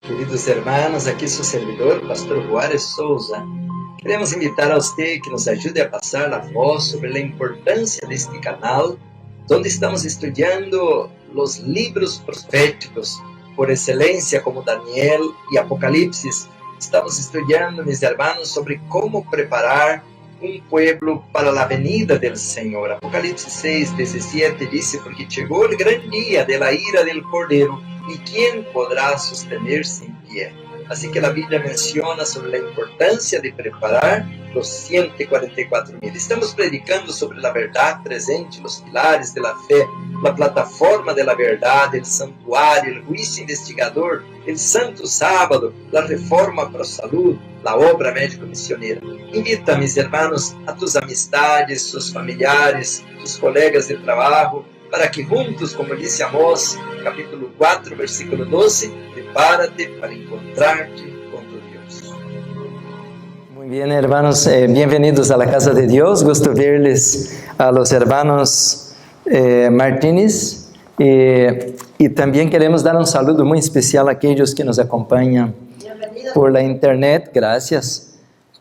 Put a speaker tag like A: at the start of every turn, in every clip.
A: Queridos hermanos, aqui seu servidor, Pastor Juárez Souza. Queremos invitar a você que nos ajude a passar a voz sobre a importância deste canal, onde estamos estudando os livros proféticos por excelência, como Daniel e Apocalipse. Estamos estudando, meus irmãos, sobre como preparar um povo para a venida do Senhor. Apocalipse 6:17 diz: porque chegou o grande dia da ira del Cordeiro, e quem poderá sostener-se em pé? Assim que a Bíblia menciona sobre a importância de preparar os 144.000. Estamos predicando sobre a verdade presente, os pilares da fé, a plataforma da verdade, o santuário, o juízo investigador, o santo sábado, a reforma para a saúde, a obra médico-missioneira. Invita, meus irmãos, a tus amistades, seus familiares, tus colegas de trabalho, para que juntos, como disse Amós, capítulo 4, versículo 12, prepárate para encontrarte con tu Dios.
B: Muy bien, hermanos, bienvenidos a la casa de Dios. Gusto verles a los hermanos Martínez. Y también queremos dar un saludo muy especial a aquellos que nos acompañan por la internet. Gracias.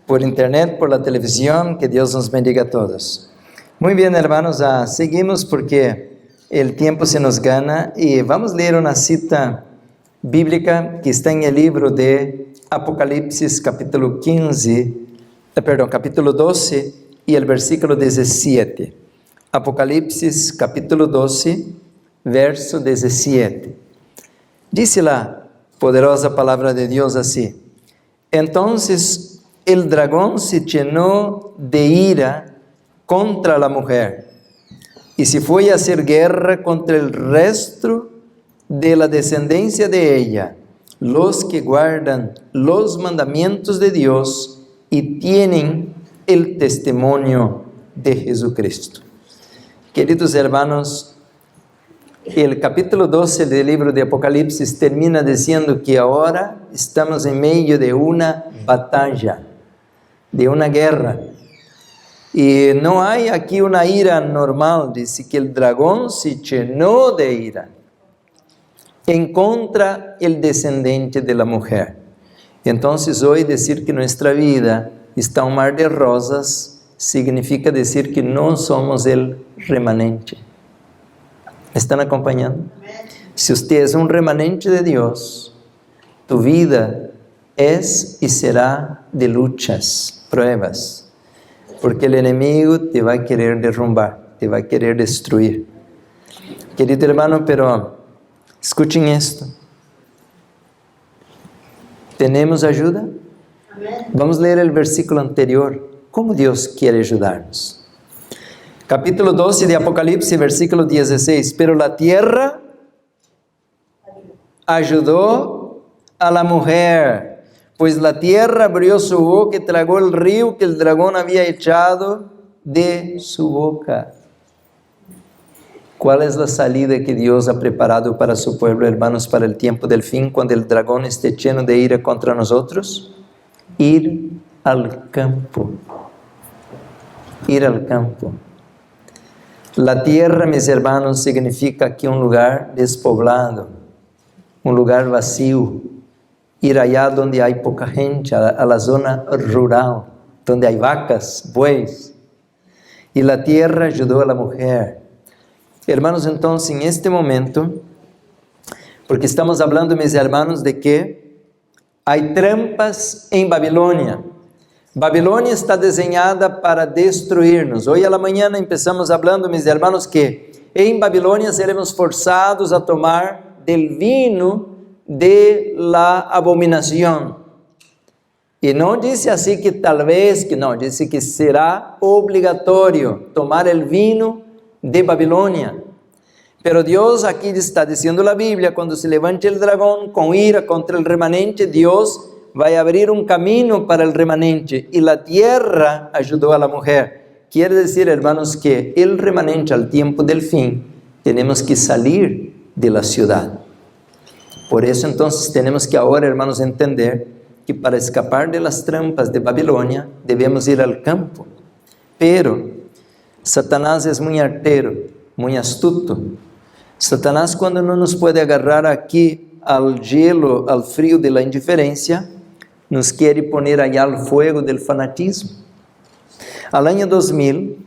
B: Por internet, por la televisión. Que Dios nos bendiga a todos. Muy bien, hermanos, seguimos porque el tiempo se nos gana y vamos a leer una cita bíblica que está en el libro de Apocalipsis capítulo 12 y el versículo 17. Apocalipsis capítulo 12, verso 17. Dice la poderosa palabra de Dios así: entonces el dragón se llenó de ira contra la mujer y se fue a hacer guerra contra el resto de la descendencia de ella, los que guardan los mandamientos de Dios y tienen el testimonio de Jesucristo. Queridos hermanos, el capítulo 12 del libro de Apocalipsis termina diciendo que ahora estamos en medio de una batalla, de una guerra. Y no hay aquí una ira normal, dice que el dragón se llenó de ira en contra el descendiente de la mujer. Entonces hoy decir que nuestra vida está un mar de rosas significa decir que no somos el remanente. ¿Me están acompañando? Si usted es un remanente de Dios, tu vida es y será de luchas, pruebas. Porque el enemigo te va a querer derrumbar, te va a querer destruir. Querido hermano, pero escuchen esto. ¿Tenemos ayuda? Amén. Vamos a leer el versículo anterior. ¿Cómo Dios quiere ayudarnos? Capítulo 12 de Apocalipsis, versículo 16. Pero la tierra ayudó a la mujer, pues la tierra abrió su boca y tragó el río que el dragón había echado de su boca. ¿Cuál es la salida que Dios ha preparado para su pueblo, hermanos, para el tiempo del fin, cuando el dragón esté lleno de ira contra nosotros? Ir al campo. Ir al campo. La tierra, mis hermanos, significa aquí un lugar despoblado, un lugar vacío. Ir allá donde hay poca gente, a la zona rural, donde hay vacas, bueyes. Y la tierra ayudó a la mujer. Hermanos, entonces, en este momento, porque estamos hablando, mis hermanos, de que hay trampas en Babilonia. Babilonia está diseñada para destruirnos. Hoy a la mañana empezamos hablando, mis hermanos, que en Babilonia seremos forzados a tomar del vino de la abominación. Y no dice así que tal vez, que no, dice que será obligatorio tomar el vino de Babilonia. Pero Dios aquí está diciendo la Biblia, cuando se levante el dragón con ira contra el remanente, Dios va a abrir un camino para el remanente, y la tierra ayudó a la mujer. Quiere decir, hermanos, que el remanente al tiempo del fin, tenemos que salir de la ciudad. Por eso entonces tenemos que ahora, hermanos, entender que para escapar de las trampas de Babilonia, debemos ir al campo. Pero Satanás es muy artero, muy astuto. Satanás, cuando no nos puede agarrar aquí al hielo, al frío de la indiferencia, nos quiere poner allá al fuego del fanatismo. Al año 2000,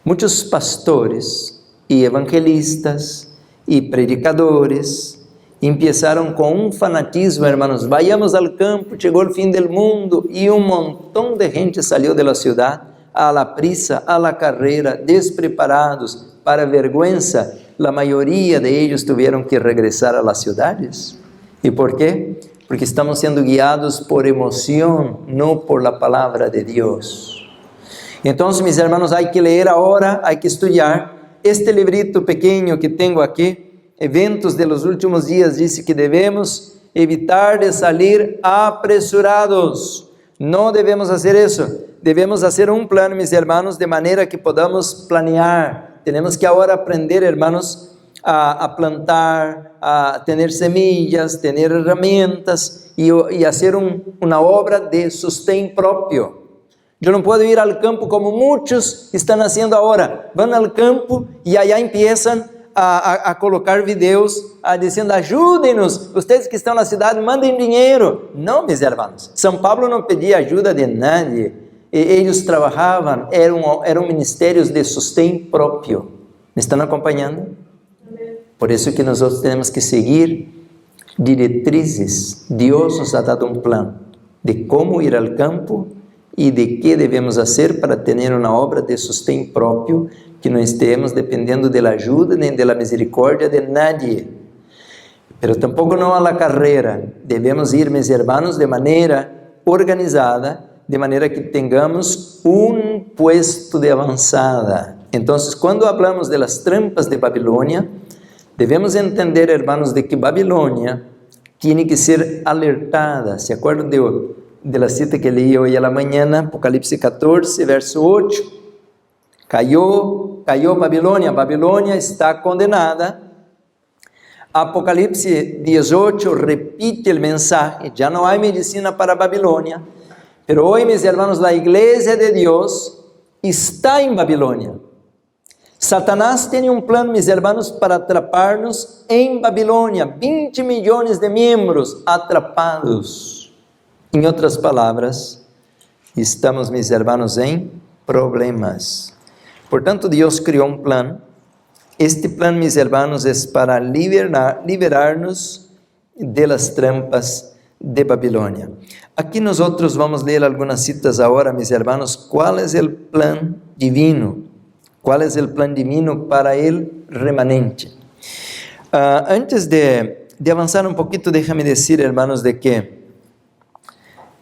B: muchos pastores y evangelistas y predicadores empezaron con un fanatismo, hermanos, vayamos al campo, llegó el fin del mundo, y un montón de gente salió de la ciudad a la prisa, a la carrera, despreparados, para vergüenza. La mayoría de ellos tuvieron que regresar a las ciudades. ¿Y por qué? Porque estamos siendo guiados por emoción, no por la palabra de Dios. Entonces, mis hermanos, hay que leer ahora, hay que estudiar. Este librito pequeño que tengo aquí, Eventos de los últimos días, dice que debemos evitar de salir apresurados. No debemos hacer eso. Debemos hacer un plan, mis hermanos, de manera que podamos planear. Tenemos que ahora aprender, hermanos, a plantar, a tener semillas, tener herramientas y hacer una obra de sostén propio. Yo no puedo ir al campo como muchos están haciendo ahora. Van al campo y allá empiezan a colocar videos dizendo, ajúdenos, vocês que estão na cidade, mandem dinheiro. Não, meus irmãos, São Paulo não pedia ajuda de nadie. Eles trabalhavam, eram ministérios de sustento próprio. Me estão acompanhando? Por isso que nós temos que seguir diretrizes. Deus nos ha dado um plano de como ir ao campo e de que devemos fazer para ter uma obra de sustento próprio, que não estemos dependendo da ajuda nem da misericórdia de nadie. Pero tampouco não a la carreira. Devemos ir, meus irmãos, de maneira organizada, de maneira que tenhamos um puesto de avançada. Então, quando falamos de las trampas de Babilônia, devemos entender, hermanos, de que Babilônia tem que ser alertada. ¿Se acuerdan de la cita que leí hoy a la mañana? Apocalipse 14, verso 8. Cayó Babilônia, Babilônia está condenada. Apocalipse 18 repite el mensaje, ya no hay medicina para Babilônia, pero hoy, mis hermanos, la iglesia de Dios está en Babilônia. Satanás tiene un plan, mis hermanos, para atraparnos en Babilônia, 20 millones de miembros atrapados. En otras palabras, estamos, mis hermanos, en problemas. Portanto, Deus criou um plano. Este plano, mis hermanos, é para liberar-nos de las trampas de Babilônia. Aqui nós vamos ler algumas citas agora, mis hermanos. ¿Cuál es el plan divino? ¿Cuál es el plan divino para el remanente? Antes de avançar um pouquinho, déjame decir, hermanos, de que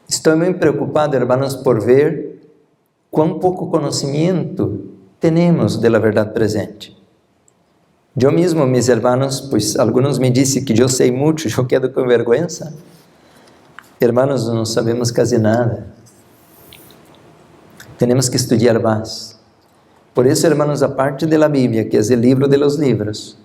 B: estou muito preocupado, hermanos, por ver quão pouco conhecimento temos da verdade presente. Eu mesmo, mis hermanos, pues alguns me dizem que eu sei muito, eu quedo com vergonha. Hermanos, não sabemos quase nada. Temos que estudar mais. Por isso, hermanos, a parte da Bíblia, que é o livro de los livros,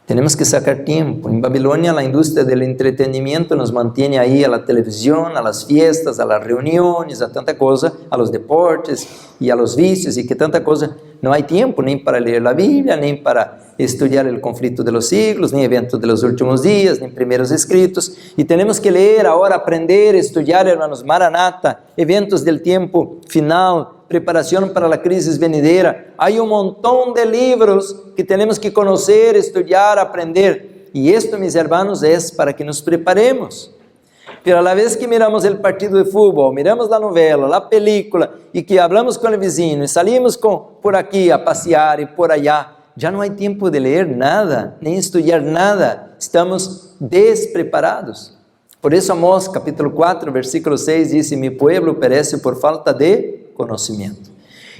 B: temos que sacar tempo. Em Babilônia, a indústria do entretenimento nos mantém aí a la televisão, a las fiestas, a las reuniões, a tanta coisa, a los deportes e a los vícios, e que tanta coisa. Não há tempo nem para ler a Bíblia, nem para estudar o conflito de los siglos, nem eventos de los últimos dias, nem primeiros escritos. E temos que ler agora, aprender, estudar, hermanos, Maranata, eventos del tempo final, preparação para a crise venidera. Há montão de livros que temos que conhecer, estudar, aprender. E isto, mis hermanos, é para que nos preparemos. Pero a la vez que miramos o partido de futebol, miramos a novela, a película, e que hablamos com o vizinho, e salimos por aqui a passear e por allá, já não há tempo de ler nada, nem estudar nada. Estamos despreparados. Por isso, Amós, capítulo 4, versículo 6, diz: Mi pueblo perece por falta de conhecimento.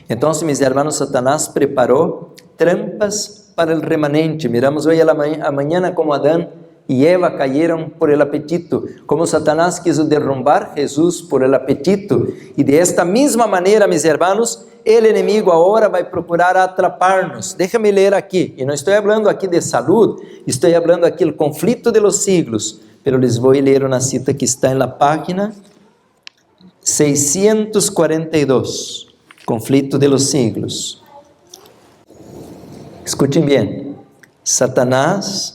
B: Então, mis hermanos, Satanás preparou trampas para o remanente. Miramos hoje a manhã como Adão e Eva cayeron por el apetito, como Satanás quiso derrumbar Jesús por el apetito, y de esta misma manera, mis hermanos, el enemigo ahora vai procurar atrapar-nos. Déjame ler aqui, e não estou falando aqui de salud, estou falando aqui do conflito de los siglos, pero les vou ler uma cita que está na página 642, conflito de los siglos. Escuchen bem, Satanás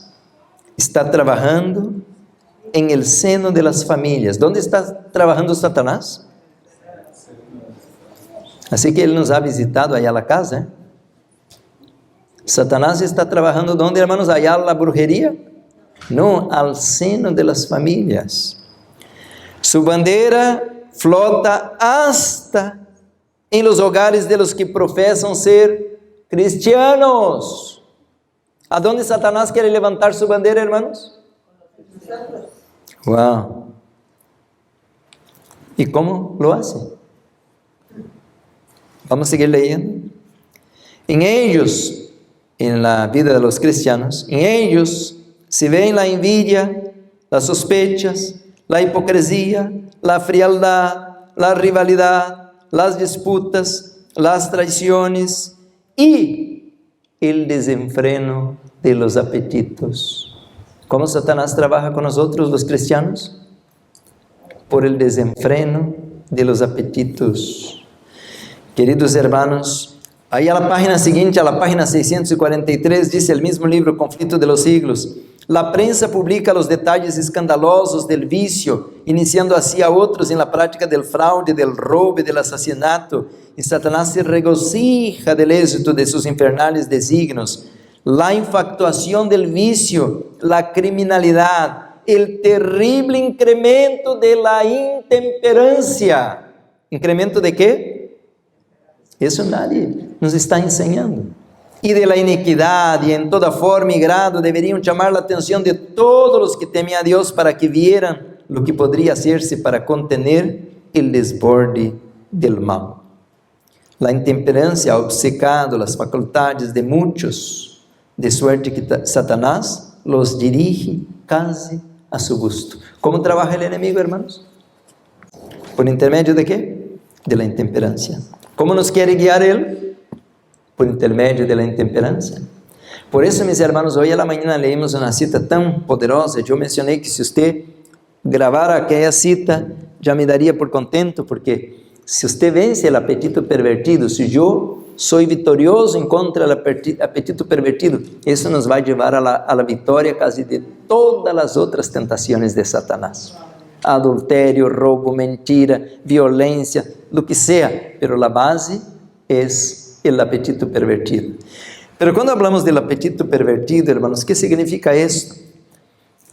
B: está trabajando en el seno de las familias. ¿Dónde está trabajando Satanás? Así que él nos ha visitado allá a la casa, ¿eh? Satanás está trabajando, ¿dónde, hermanos? Allá la brujería. No, al seno de las familias. Su bandera flota hasta en los hogares de los que profesan ser cristianos. ¿A dónde Satanás quiere levantar su bandera, hermanos? Wow. ¿Y cómo lo hace? Vamos a seguir leyendo. En ellos, en la vida de los cristianos, en ellos se ven la envidia, las sospechas, la hipocresía, la frialdad, la rivalidad, las disputas, las traiciones y el desenfreno de los apetitos. ¿Cómo Satanás trabaja con nosotros los cristianos? Por el desenfreno de los apetitos. Queridos hermanos, ahí a la página siguiente, a la página 643, dice el mismo libro, Conflicto de los Siglos: la prensa publica los detalles escandalosos del vicio, iniciando así a otros en la práctica del fraude, del robo y del asesinato, y Satanás se regocija del éxito de sus infernales designios. La infatuación del vicio, la criminalidad, el terrible incremento de la intemperancia. ¿Incremento de qué? Eso nadie nos está enseñando. Y de la iniquidad, y en toda forma y grado deberían llamar la atención de todos los que temen a Dios para que vieran lo que podría hacerse para contener el desborde del mal. La intemperancia ha obcecado las facultades de muchos, de suerte que Satanás los dirige casi a su gusto. ¿Cómo trabaja el enemigo, hermanos? ¿Por intermedio de qué? De la intemperancia. ¿Cómo nos quiere guiar él? Por intermedio de la intemperancia. Por eso, mis hermanos, hoy a la mañana leímos una cita tan poderosa. Yo mencioné que si usted grabara aquella cita, ya me daría por contento, porque si usted vence el apetito pervertido, si yo soy victorioso en contra del apetito pervertido, eso nos va a llevar a la victoria casi de todas las otras tentaciones de Satanás. Adulterio, robo, mentira, violencia, lo que sea, pero la base es el apetito pervertido. Pero cuando hablamos del apetito pervertido, hermanos, ¿qué significa esto?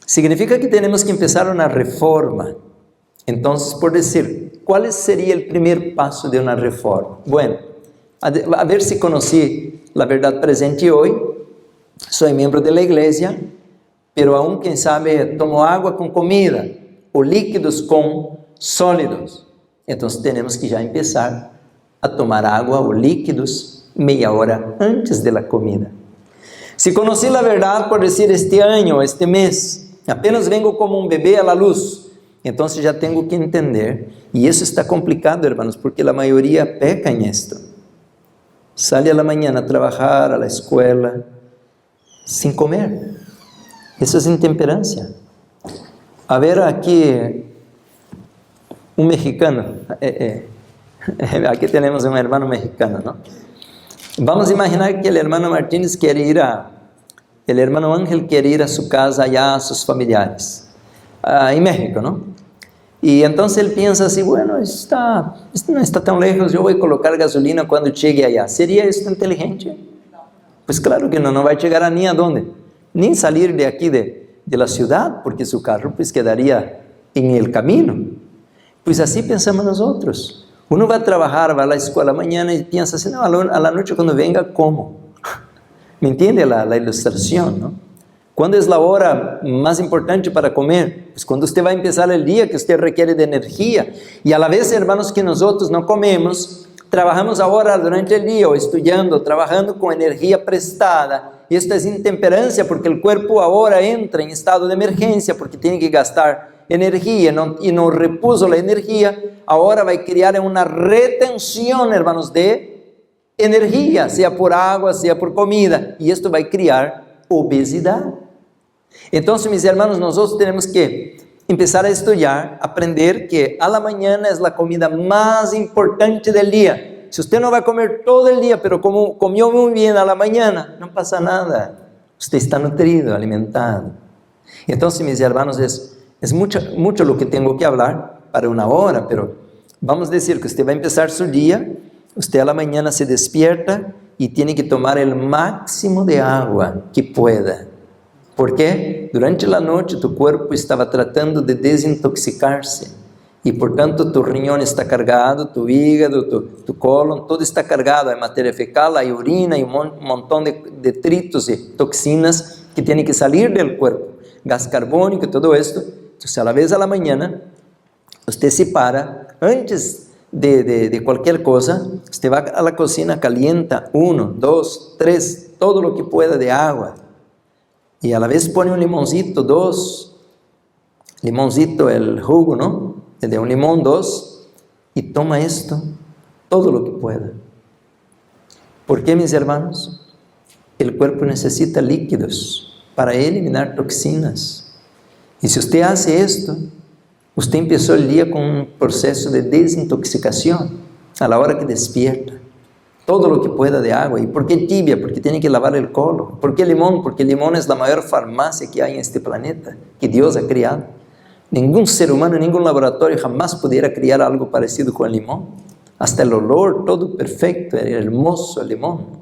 B: Significa que tenemos que empezar una reforma. Entonces, por decir, ¿cuál sería el primer paso de una reforma? Bueno, a ver si conocí la verdad presente hoy. Soy miembro de la iglesia, pero aún, quien sabe, tomo agua con comida o líquidos con sólidos. Entonces, tenemos que ya empezar a tomar agua o líquidos media hora antes de la comida. Si conocí la verdad, por decir, este año, este mes, apenas vengo como un bebé a la luz, entonces ya tengo que entender, y eso está complicado, hermanos, porque la mayoría peca en esto. Sale a la mañana a trabajar, a la escuela, sin comer. Eso es intemperancia. A ver aquí, un mexicano, aquí tenemos un hermano mexicano, ¿no? Vamos a imaginar que el hermano Martínez el hermano Ángel quiere ir a su casa, allá a sus familiares, en México, ¿no? Y entonces él piensa así, bueno, esto no está tan lejos, yo voy a colocar gasolina cuando llegue allá. ¿Sería esto inteligente? Pues claro que no va a llegar ni a dónde, ni salir de aquí de la ciudad, porque su carro pues quedaría en el camino. Pues así pensamos nosotros. Uno va a trabajar, va a la escuela mañana y piensa así, no, a la noche cuando venga, ¿cómo? ¿Me entiende la ilustración, no? ¿Cuándo es la hora más importante para comer? Pues cuando usted va a empezar el día, que usted requiere de energía. Y a la vez, hermanos, que nosotros no comemos, trabajamos ahora durante el día, o estudiando, trabajando con energía prestada. Y esto es intemperancia, porque el cuerpo ahora entra en estado de emergencia, porque tiene que gastar energía y no repuso la energía. Ahora va a crear una retención, hermanos, de energía, sea por agua, sea por comida, y esto va a crear obesidad. Entonces, mis hermanos, nosotros tenemos que empezar a estudiar, aprender que a la mañana es la comida más importante del día. Si usted no va a comer todo el día, pero como comió muy bien a la mañana, no pasa nada. Usted está nutrido, alimentado. Entonces, mis hermanos, es mucho lo que tengo que hablar para una hora, pero vamos a decir que usted va a empezar su día, usted a la mañana se despierta y tiene que tomar el máximo de agua que pueda. ¿Por qué? Durante la noche tu cuerpo estaba tratando de desintoxicarse y por tanto tu riñón está cargado, tu hígado, tu colon, todo está cargado, hay materia fecal, hay orina, hay un montón de detritos y toxinas que tienen que salir del cuerpo, gas carbónico y todo esto. Entonces a la vez a la mañana usted se para, antes de cualquier cosa, usted va a la cocina, calienta 1, 2, 3, todo lo que pueda de agua. Y a la vez pone un limoncito, 2, limoncito, el jugo, ¿no? De un limón, 2, y toma esto, todo lo que pueda. ¿Por qué, mis hermanos? El cuerpo necesita líquidos para eliminar toxinas. Y si usted hace esto, usted empezó el día con un proceso de desintoxicación a la hora que despierta. Todo lo que pueda de agua. ¿Y por qué tibia? Porque tiene que lavar el colon. ¿Por qué limón? Porque el limón es la mayor farmacia que hay en este planeta, que Dios ha creado. Ningún ser humano, ningún laboratorio jamás pudiera crear algo parecido con el limón. Hasta el olor, todo perfecto, hermoso el limón.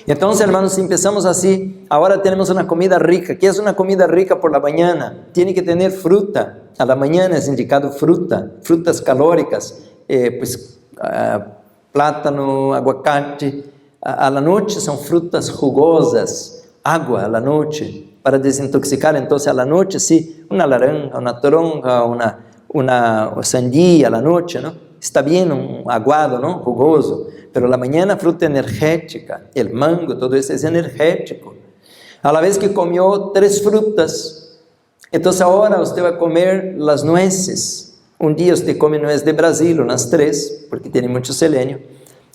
B: Y entonces, hermanos, si empezamos así, ahora tenemos una comida rica. ¿Qué es una comida rica por la mañana? Tiene que tener fruta. A la mañana es indicado fruta, frutas calóricas, plátano, aguacate. A la noche son frutas jugosas, agua a la noche, para desintoxicar. Entonces a la noche sí, una naranja, una toronja, una sandía a la noche, ¿no? Está bien un aguado, ¿no? Jugoso. Pero a la mañana fruta energética, el mango, todo eso es energético. A la vez que comió 3 frutas, entonces ahora usted va a comer las nueces. Un día usted come nuez de Brasil, unas 3, porque tiene mucho selenio.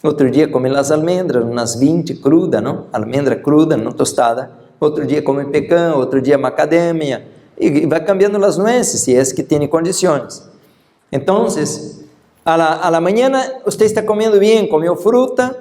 B: Otro día come las almendras, unas 20 crudas, ¿no? Almendra cruda, no tostada. Otro día come pecan, otro día macadamia. Y va cambiando las nueces, si es que tiene condiciones. Entonces, a la mañana usted está comiendo bien, comió fruta,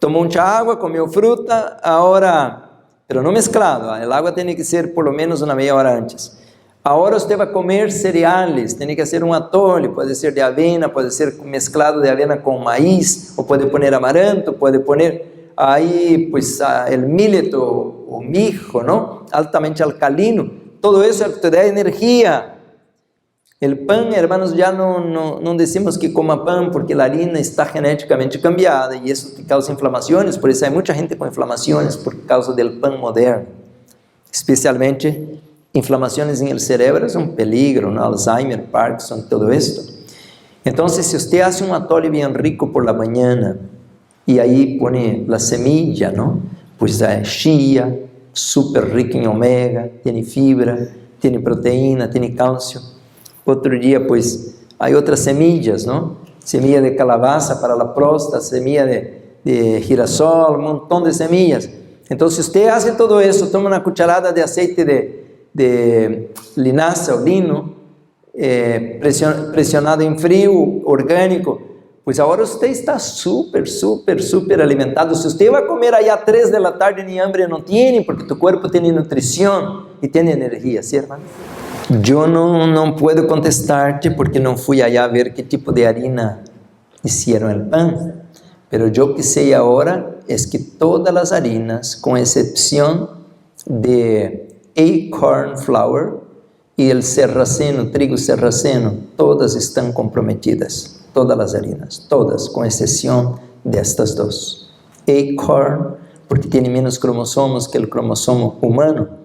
B: tomó mucha agua, comió fruta, ahora, pero no mezclado, el agua tiene que ser por lo menos una media hora antes. Ahora usted va a comer cereales, tiene que hacer un atole, puede ser de avena, puede ser mezclado de avena con maíz, o puede poner amaranto, puede poner ahí pues el millet o mijo, ¿no? Altamente alcalino, todo eso te da energía. El pan, hermanos, ya no decimos que coma pan porque la harina está genéticamente cambiada y eso te causa inflamaciones, por eso hay mucha gente con inflamaciones por causa del pan moderno, especialmente inflamaciones en el cerebro, es un peligro, ¿no? Alzheimer, Parkinson, todo esto. Entonces, si usted hace un atole bien rico por la mañana y ahí pone la semilla, ¿no? Pues shea, súper rica en omega, tiene fibra, tiene proteína, tiene calcio. Otro día, pues, hay otras semillas, ¿no? Semilla de calabaza para la próstata, semilla de girasol, un montón de semillas. Entonces, si usted hace todo eso, toma una cucharada de aceite de linaza o lino, presionado en frío, orgánico, pues ahora usted está súper alimentado. Si usted va a comer allá a 3 de la tarde, ni hambre no tiene, porque tu cuerpo tiene nutrición y tiene energía, ¿sí, hermano? Yo no puedo contestarte porque no fui allá a ver qué tipo de harina hicieron el pan, pero yo que sé ahora es que todas las harinas, con excepción de acorn flour y el sarraceno, trigo sarraceno, todas están comprometidas, todas las harinas, todas, con excepción de estas 2. Acorn, porque tiene menos cromosomos que el cromosoma humano,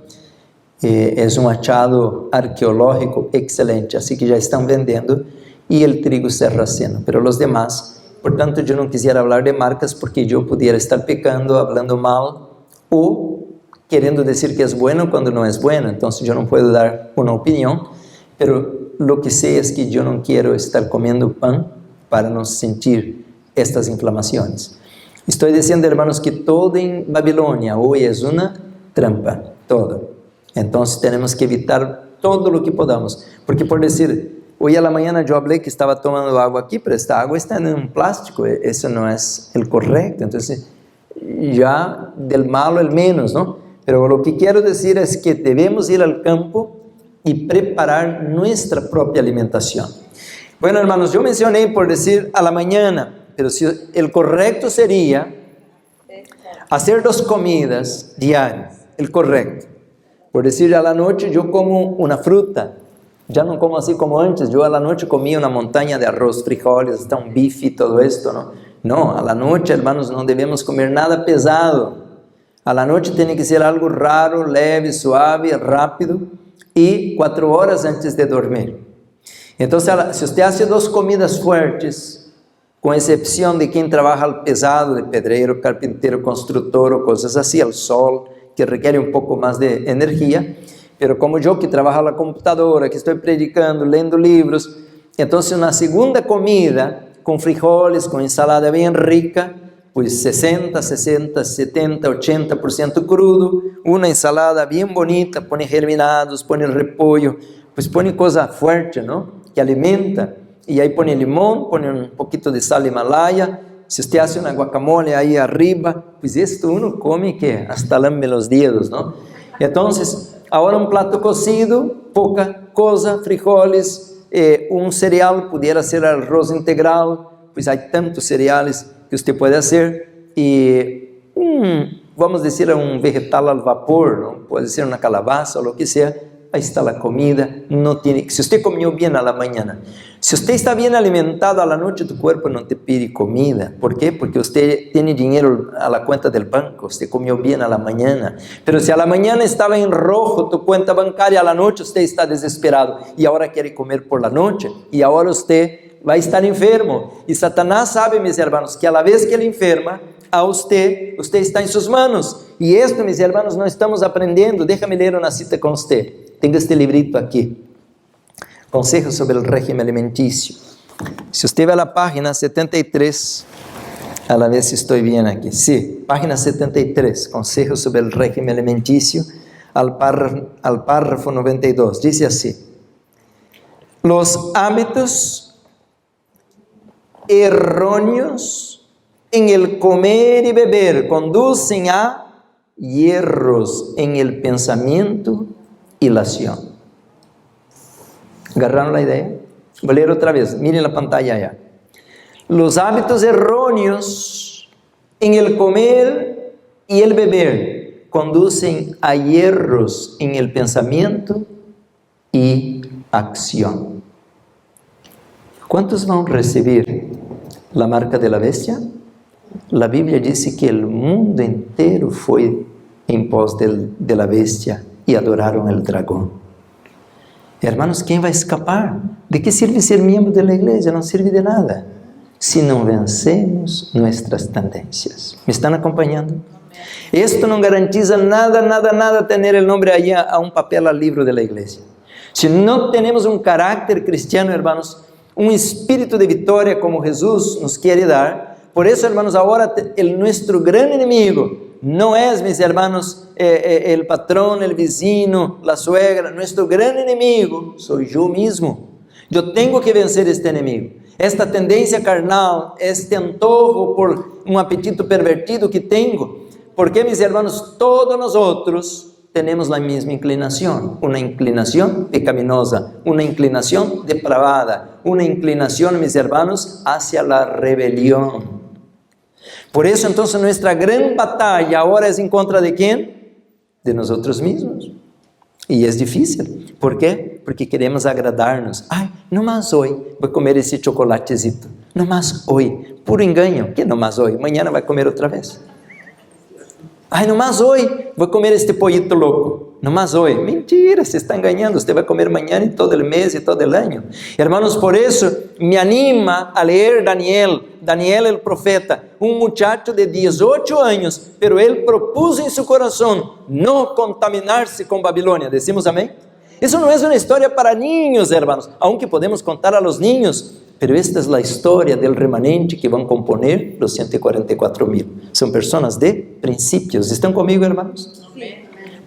B: es un hallazgo arqueológico excelente, así que ya están vendiendo, y el trigo sarraceno, pero los demás, por tanto yo no quisiera hablar de marcas porque yo pudiera estar pecando, hablando mal, o queriendo decir que es bueno cuando no es bueno, entonces yo no puedo dar una opinión, pero lo que sé es que yo no quiero estar comiendo pan para no sentir estas inflamaciones. Estoy diciendo, hermanos, que todo en Babilonia hoy es una trampa, todo. Entonces tenemos que evitar todo lo que podamos, porque por decir, hoy a la mañana yo hablé que estaba tomando agua aquí, pero esta agua está en un plástico, eso no es el correcto, entonces ya del malo el menos, ¿no? Pero lo que quiero decir es que debemos ir al campo y preparar nuestra propia alimentación. Bueno, hermanos, yo mencioné por decir a la mañana, pero si el correcto sería hacer 2 comidas diarias, el correcto. Por decir, a la noche yo como una fruta, ya no como así como antes, yo a la noche comía una montaña de arroz, frijoles, hasta un bife y todo esto, ¿no? No, a la noche, hermanos, no debemos comer nada pesado. A la noche tiene que ser algo raro, leve, suave, rápido y 4 horas antes de dormir. Entonces, si usted hace 2 comidas fuertes, con excepción de quien trabaja al pesado, de pedreiro, carpintero, constructor o cosas así, al sol, que requiere un poco más de energía, pero como yo que trabajo a la computadora, que estoy predicando, leyendo libros, entonces una segunda comida con frijoles, con ensalada bien rica, pues 60, 70, 80% crudo, una ensalada bien bonita, pone germinados, pone repollo, pues pone cosa fuerte, ¿no? Que alimenta, y ahí pone limón, pone un poquito de sal Himalaya. Si usted hace una guacamole ahí arriba, pues esto uno come que hasta lambe los dedos, ¿no? Entonces, ahora un plato cocido, poca cosa, frijoles, un cereal, pudiera ser arroz integral, pues hay tantos cereales que usted puede hacer, y vamos a decir un vegetal al vapor, ¿no? Puede ser una calabaza o lo que sea. Ahí está la comida, no tiene, si usted comió bien a la mañana, si usted está bien alimentado a la noche, tu cuerpo no te pide comida. ¿Por qué? Porque usted tiene dinero a la cuenta del banco, usted comió bien a la mañana. Pero si a la mañana estaba en rojo tu cuenta bancaria, a la noche usted está desesperado y ahora quiere comer por la noche, y ahora usted va a estar enfermo. Y Satanás sabe, mis hermanos, que a la vez que él enferma a usted está en sus manos. Y esto, mis hermanos, no estamos aprendiendo. Déjame leer una cita con usted. Tengo este librito aquí, Consejos sobre el régimen alimenticio. Si usted va a la página 73, a la vez si estoy bien aquí, sí, página 73, Consejos sobre el régimen alimenticio, al párrafo 92, dice así: los hábitos erróneos en el comer y beber conducen a hierros en el pensamiento y la acción. ¿Agarraron la idea? Voy a leer otra vez, miren la pantalla allá. Los hábitos erróneos en el comer y el beber conducen a hierros en el pensamiento y acción. ¿Cuántos van a recibir la marca de la bestia? La Biblia dice que el mundo entero fue en pos de la bestia y adoraron el dragón. Hermanos, ¿quién va a escapar? ¿De qué sirve ser miembro de la iglesia? No sirve de nada si no vencemos nuestras tendencias. ¿Me están acompañando? Esto no garantiza nada tener el nombre allá a un papel al libro de la iglesia. Si no tenemos un carácter cristiano, hermanos, un espíritu de victoria como Jesús nos quiere dar. Por eso, hermanos, ahora nuestro gran enemigo no es, mis hermanos, el patrón, el vecino, la suegra. Nuestro gran enemigo soy yo mismo. Yo tengo que vencer este enemigo. Esta tendencia carnal, este antojo por un apetito pervertido que tengo. Porque, mis hermanos, todos nosotros tenemos la misma inclinación. Una inclinación pecaminosa, una inclinación depravada, una inclinación, mis hermanos, hacia la rebelión. Por eso entonces nuestra gran batalla ahora es en contra ¿de quién? De nosotros mismos. Y es difícil. ¿Por qué? Porque queremos agradarnos. Ay, no más hoy voy a comer ese chocolatecito. No más hoy. Puro engaño. ¿Qué no más hoy? Mañana va a comer otra vez. Ay, no más hoy voy a comer este pollito loco. No más hoy. Mentira, se está engañando. Usted va a comer mañana y todo el mes y todo el año. Hermanos, por eso me anima a leer Daniel el profeta, un muchacho de 18 años, pero él propuso en su corazón no contaminarse con Babilonia. ¿Decimos amén? Eso no es una historia para niños, hermanos, aunque podemos contar a los niños, pero esta es la historia del remanente que van a componer los 144,000. Son personas de principios. ¿Están conmigo, hermanos? Sí.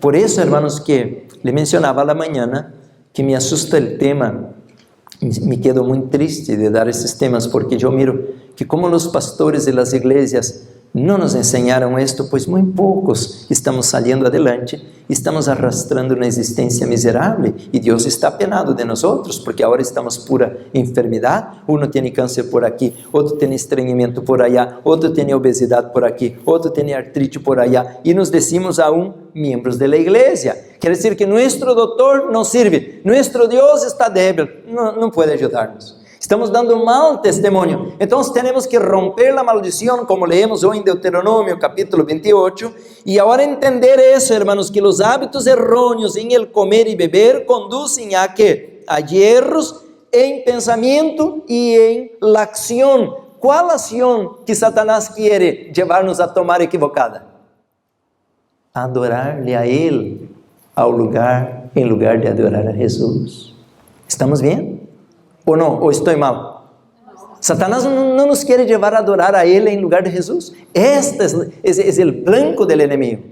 B: Por eso, hermanos, que le mencionaba a la mañana que me asusta el tema. Me quedo muy triste de dar esos temas porque yo miro que como los pastores de las iglesias No nos enseñaron esto, pues muy pocos estamos saliendo adelante, estamos arrastrando una existencia miserable y Dios está apenado de nosotros porque ahora estamos pura enfermedad. Uno tiene cáncer por aquí, otro tiene estreñimiento por allá, otro tiene obesidad por aquí, otro tiene artritis por allá y nos decimos aún miembros de la iglesia. Quiere decir que nuestro doctor no sirve, nuestro Dios está débil, no puede ayudarnos. Estamos dando un mal testimonio. Entonces tenemos que romper la maldición, como leemos hoy en Deuteronomio capítulo 28, y ahora entender eso, hermanos, que los hábitos erróneos en el comer y beber conducen a ¿qué? A hierros en pensamiento y en la acción. ¿Cuál acción que Satanás quiere llevarnos a tomar equivocada? Adorarle a Él en lugar de adorar a Jesús. ¿Estamos bien? ¿O no? ¿O estoy mal? Satanás no nos quiere llevar a adorar a Él en lugar de Jesús. Este es el blanco del enemigo.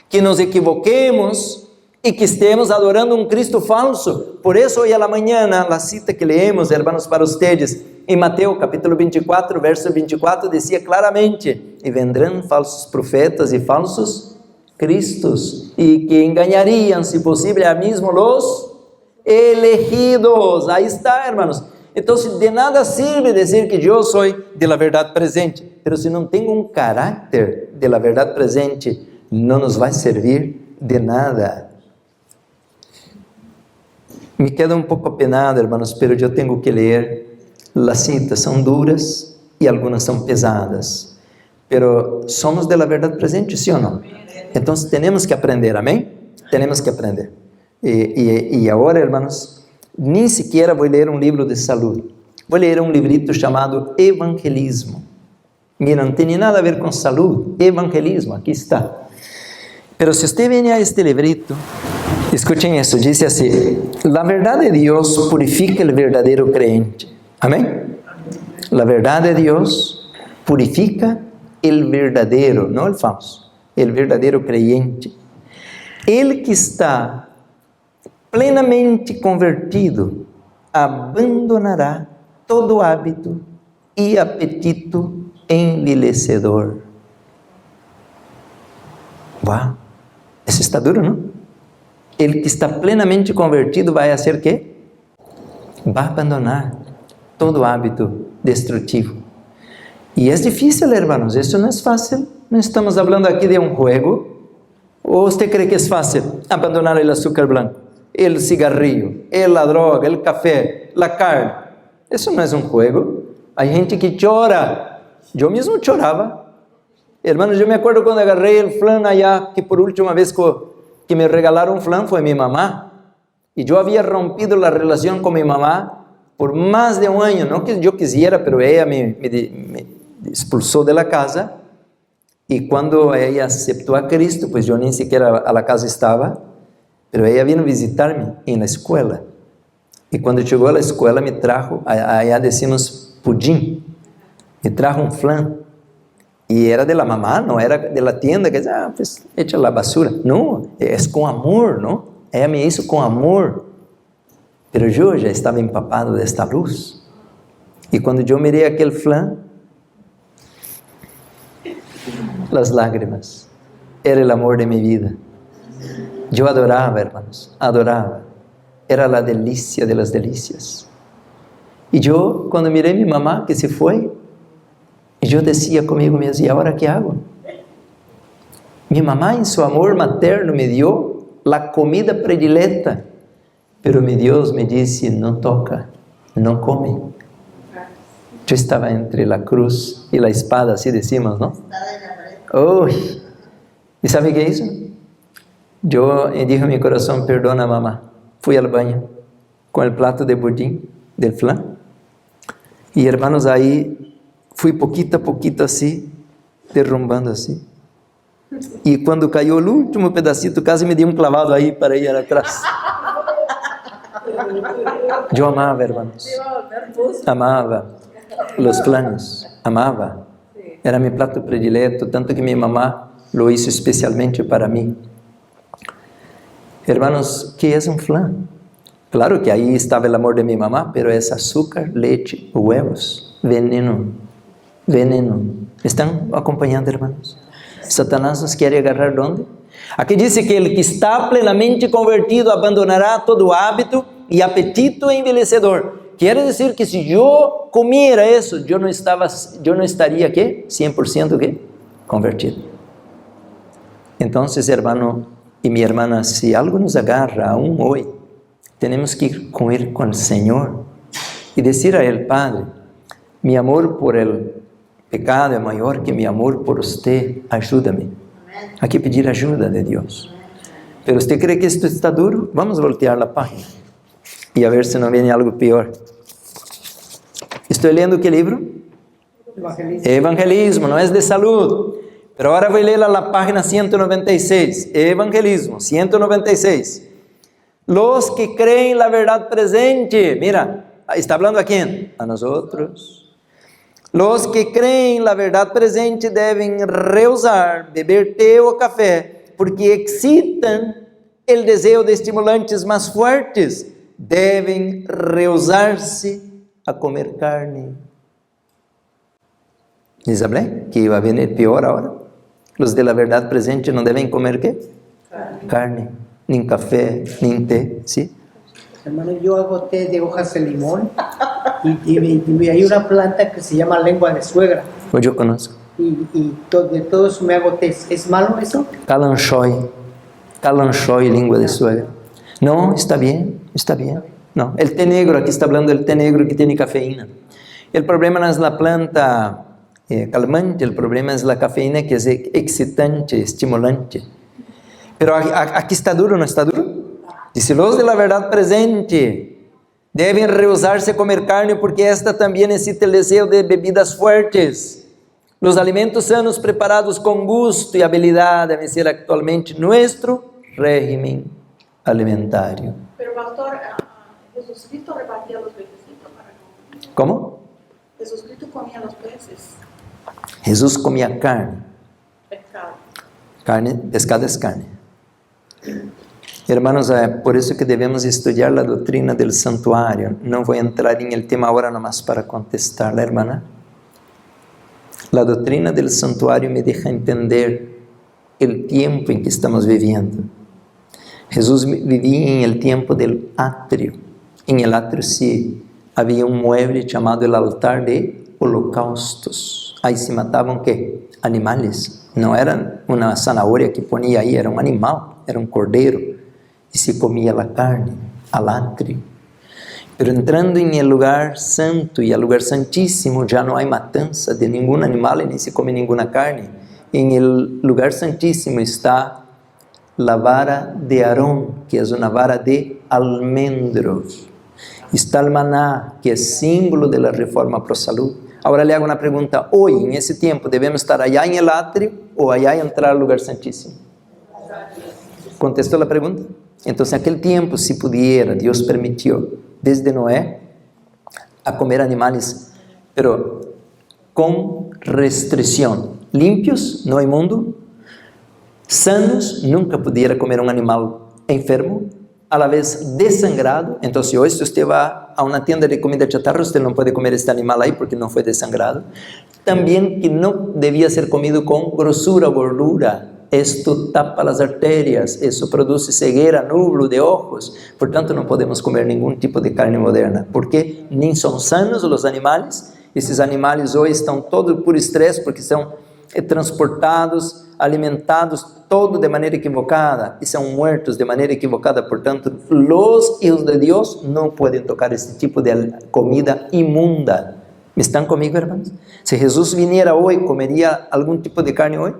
B: Que nos equivoquemos y que estemos adorando un Cristo falso. Por eso hoy a la mañana, la cita que leemos, hermanos, para ustedes, en Mateo capítulo 24, verso 24, decía claramente, y vendrán falsos profetas y falsos cristos, y que engañarían, si posible, a mismo los elegidos. Ahí está, hermanos. Entonces de nada sirve decir que yo soy de la verdad presente, pero si no tengo un carácter de la verdad presente, no nos va a servir de nada. Me queda un poco apenado, hermanos, pero yo tengo que leer. Las citas son duras y algunas son pesadas, pero somos de la verdad presente, ¿sí o no? Entonces tenemos que aprender, amén. Tenemos que aprender. Y ahora, hermanos, ni siquiera voy a leer un libro de salud. Voy a leer un librito chamado Evangelismo. Mira, no tiene nada a ver con salud. Evangelismo, aquí está. Pero si usted viene a este librito, escuchen esto, dice así: la verdad de Dios purifica el verdadero creyente. Amén. La verdad de Dios purifica el verdadero, no el falso, el verdadero creyente. El que está plenamente convertido abandonará todo hábito y apetito envilecedor. Uau, eso está duro, ¿no? El que está plenamente convertido vai fazer quê? Vai abandonar todo hábito destrutivo. E é difícil, hermanos, isso não é fácil. Não estamos falando aqui de um jogo. Ou você crê que é fácil abandonar o açúcar branco, o cigarrillo, a droga, o café, a carne? Isso não é um jogo. Há gente que chora. Eu mesmo chorava. Hermanos, eu me acordo quando agarrei o flan allá, que por última vez que me regalaram um flan foi minha mamá. E eu havia rompido a relação com minha mamá por mais de um ano. Não que eu quisiera, pero ela me expulsou da casa. E quando ela aceitou a Cristo, pues eu nem sequer a la casa estava, pero ela vino visitar-me na escola. E quando chegou à escola, me trajo, allá decimos pudim, me trajo um flan. E era de la mamá, não era de la tienda, que diz, pues echa la basura. Não, é com amor, não? Ela me hizo com amor. Pero eu já estava empapado desta luz. E quando eu mirei aquele flan, las lágrimas, era el amor de mi vida. Yo adoraba, hermanos, adoraba. Era la delicia de las delicias. Y yo, cuando miré a mi mamá que se fue, yo decía conmigo mesmo, ¿y ahora qué hago? Mi mamá en su amor materno me dio la comida predilecta, pero mi Dios me dice, no toca, no come. Yo estaba entre la cruz y la espada, así decimos, ¿no? Uy, ¿y sabe qué hizo? Yo dije en mi corazón, perdona mamá. Fui al baño con el plato de budín, del flan. Y hermanos, ahí fui poquito a poquito así, derrumbando así. Y cuando cayó el último pedacito, casi me dio un clavado ahí para ir atrás. Yo amaba, hermanos. Amaba los flanes, amaba. Era mi plato predileto, tanto que mi mamá lo hizo especialmente para mí. Hermanos, ¿qué es un flan? Claro que ahí estaba el amor de mi mamá, pero es azúcar, leche, huevos, veneno, veneno. ¿Están acompañando, hermanos? Satanás nos quiere agarrar ¿dónde? Aquí dice que el que está plenamente convertido abandonará todo hábito y apetito envilecedor. Quiere decir que si yo comiera eso, yo no estaría ¿qué? 100% ¿qué? Convertido. Entonces, hermano y mi hermana, si algo nos agarra aún hoy, tenemos que ir con el Señor y decir a Él: Padre, mi amor por el pecado es mayor que mi amor por usted, ayúdame. Hay que pedir ayuda de Dios. Pero ¿usted cree que esto está duro? Vamos a voltear la página y a ver si no viene algo peor. Estoy leyendo ¿qué libro? Evangelismo, no es de salud. Pero ahora voy a leer la página 196. Evangelismo, 196. Los que creen la verdad presente. Mira, ¿está hablando a quién? A nosotros. Los que creen la verdad presente deben rehusar beber té o café, porque excitan el deseo de estimulantes más fuertes. Deben rehusarse a comer carne. ¿Les hablé que iba a venir peor ahora? Los de la verdad presente no deben comer ¿qué? Carne, ni café, ni té, ¿sí?
C: Hermano, yo hago té de hojas de limón y hay una planta que se llama lengua de suegra.
B: Pues yo conozco.
C: De todo eso me hago té. ¿Es malo eso?
B: Calanchoy, lengua de suegra. No, está bien. No, el té negro, aquí está hablando del té negro que tiene cafeína. El problema no es la planta calmante, el problema es la cafeína que es excitante, estimulante. Pero aquí está duro, ¿no está duro? Dice: los de la verdad presente deben rehusarse a comer carne, porque esta también excita el deseo de bebidas fuertes. Los alimentos sanos preparados con gusto y habilidad deben ser actualmente nuestro régimen alimentario.
D: Pero pastor, Jesucristo repartía los pececitos para comer.
B: ¿Cómo?
D: Jesucristo comía los peces.
B: Jesús comía carne.
D: Pescado.
B: Pescado es carne. Hermanos, por eso que debemos estudiar la doctrina del santuario. No voy a entrar en el tema ahora nomás para contestar la hermana. La doctrina del santuario me deja entender el tiempo en que estamos viviendo. Jesús vivía en el tiempo del atrio. En el atrio sí había un mueble llamado el altar de holocaustos. Ahí se mataban ¿qué? Animales. No era una zanahoria que ponía ahí, era un animal, era un cordero. Y se comía la carne al atrio. Pero entrando en el lugar santo y el lugar santísimo, ya no hay matanza de ningún animal ni se come ninguna carne. En el lugar santísimo está la vara de Aarón, que es una vara de almendros. Está el maná, que es símbolo de la reforma pro salud. Ahora le hago una pregunta: hoy, en ese tiempo, ¿debemos estar allá en el atrio o allá y entrar al lugar santísimo? ¿Contestó la pregunta? Entonces, en aquel tiempo, si pudiera, Dios permitió, desde Noé, a comer animales, pero con restricción. Limpios, no inmundo. Sanos, nunca pudiera comer un animal enfermo, a la vez desangrado. Entonces, hoy si usted va a una tienda de comida chatarra, usted no puede comer este animal ahí porque no fue desangrado. También que no debía ser comido con grosura o gordura. Esto tapa las arterias, eso produce ceguera, nublo de ojos. Por tanto, no podemos comer ningún tipo de carne moderna, porque ni son sanos los animales. Esses animales hoy están todos por estrés, porque são transportados, alimentados, todo de maneira equivocada, e são muertos de maneira equivocada. Portanto, los hijos de Dios no pueden tocar este tipo de comida inmunda. ¿Están conmigo, hermanos? Si Jesús viniera hoy, ¿comería algún tipo de carne hoy?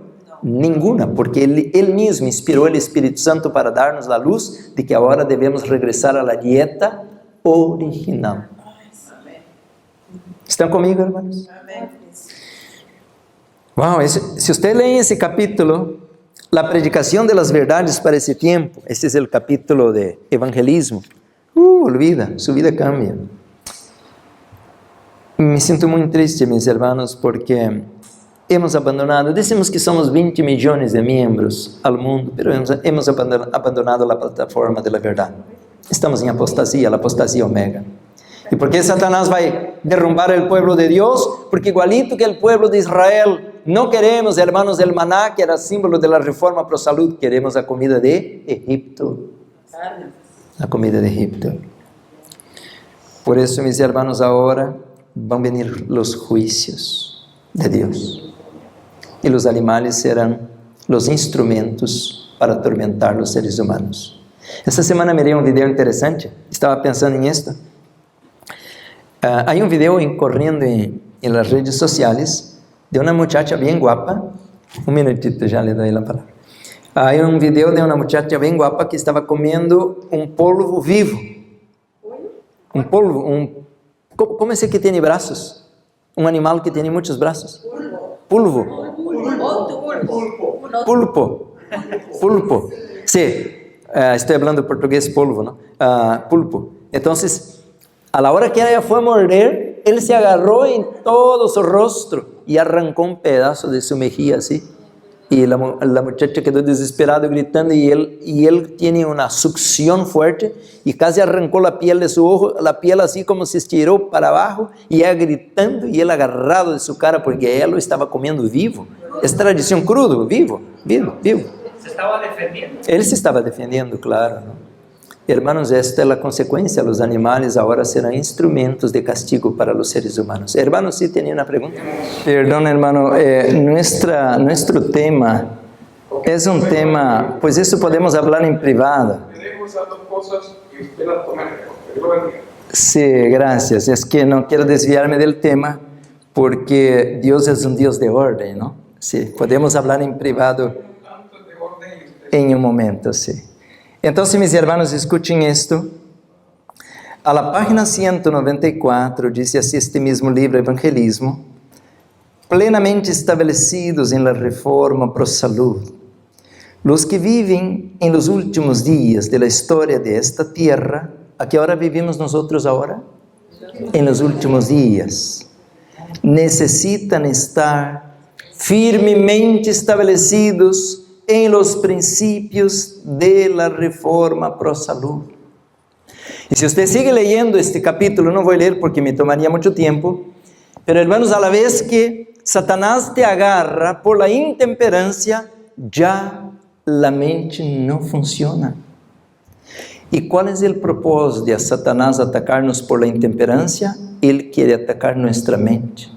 B: Ninguna, porque Él mismo inspiró el Espíritu Santo para darnos la luz de que ahora debemos regresar a la dieta original. ¿Están conmigo, hermanos? Wow, si usted lee ese capítulo, la predicación de las verdades para ese tiempo, este es el capítulo de evangelismo, olvida, su vida cambia. Me siento muy triste, mis hermanos, porque hemos abandonado, decimos que somos 20 millones de miembros al mundo, pero hemos abandonado la plataforma de la verdad. Estamos en apostasía, la apostasía omega. ¿Y por qué Satanás va a derrumbar el pueblo de Dios? Porque igualito que el pueblo de Israel no queremos, hermanos, el maná, que era símbolo de la reforma pro salud, queremos la comida de Egipto. La comida de Egipto. Por eso, mis hermanos, ahora van a venir los juicios de Dios. Y los animales serán los instrumentos para atormentar los seres humanos. Esta semana miré un video interesante, estaba pensando en esto. Hay un video corriendo en las redes sociales de una muchacha bien guapa. Un minutito, ya le doy la palabra. Hay un video de una muchacha bien guapa que estaba comiendo un polvo vivo. Un polvo, ¿cómo es el que tiene brazos? Un animal que tiene muchos brazos. Pulpo. Pulpo. Sí, estoy hablando portugués, polvo, ¿no? Pulpo. Entonces, a la hora que ella fue a morder, él se agarró en todo su rostro y arrancó un pedazo de su mejilla, así. Y la muchacha quedó desesperada gritando, y él tiene una succión fuerte y casi arrancó la piel de su ojo, la piel así como se estiró para abajo, y ella gritando y él agarrado de su cara porque ella lo estaba comiendo vivo. Es tradición crudo, vivo.
E: ¿Se estaba defendiendo?
B: Él se estaba defendiendo, claro, ¿no? Hermanos, esta es la consecuencia. Los animales ahora serán instrumentos de castigo para los seres humanos. Hermano, sí tenía una pregunta. Perdón, hermano, nuestro tema es un tema, pues eso podemos hablar en privado.
E: Tenemos las dos cosas y usted las toma mejor.
B: Sí, gracias. Es que no quiero desviarme del tema porque Dios es un Dios de orden, ¿no? Sí, podemos hablar en privado en un momento, sí. Entonces, mis hermanos, escuchen esto. A la página 194, dice así este mismo libro, Evangelismo: plenamente establecidos en la reforma pro salud, los que viven en los últimos días de la historia de esta tierra. ¿A qué hora vivimos nosotros ahora? En los últimos días. Necesitan estar firmemente establecidos en los principios de la reforma pro salud. Y si usted sigue leyendo este capítulo, no voy a leer porque me tomaría mucho tiempo, pero hermanos, a la vez que Satanás te agarra por la intemperancia, ya la mente no funciona. ¿Y cuál es el propósito de Satanás atacarnos por la intemperancia? Él quiere atacar nuestra mente.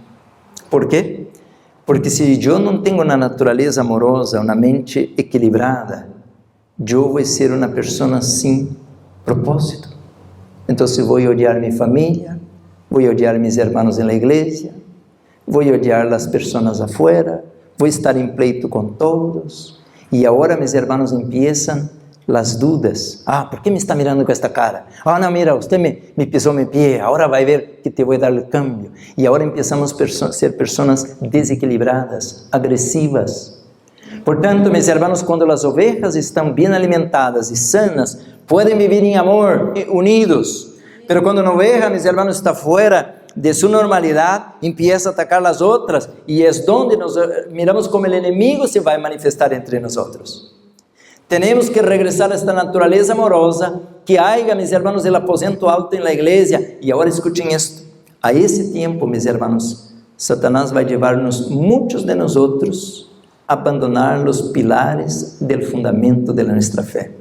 B: ¿Por qué? Porque si yo no tengo una naturaleza amorosa, una mente equilibrada, yo voy a ser una persona sin propósito. Entonces voy a odiar mi familia, voy a odiar mis hermanos en la iglesia, voy a odiar las personas afuera, voy a estar en pleito con todos. Y ahora, mis hermanos, empiezan las dudas. ¿Por qué me está mirando con esta cara? No, mira, usted me pisó mi pie, ahora va a ver que te voy a dar el cambio. Y ahora empezamos a ser personas desequilibradas, agresivas. Por tanto, mis hermanos, cuando las ovejas están bien alimentadas y sanas, pueden vivir en amor, unidos. Pero cuando una oveja, mis hermanos, está fuera de su normalidad, empieza a atacar las otras, y es donde nos miramos como el enemigo se va a manifestar entre nosotros. Tenemos que regresar a esta naturaleza amorosa que haya, mis hermanos, el aposento alto en la iglesia. Y ahora escuchen esto: a ese tiempo, mis hermanos, Satanás va a llevarnos, muchos de nosotros, a abandonar los pilares del fundamento de nuestra fe.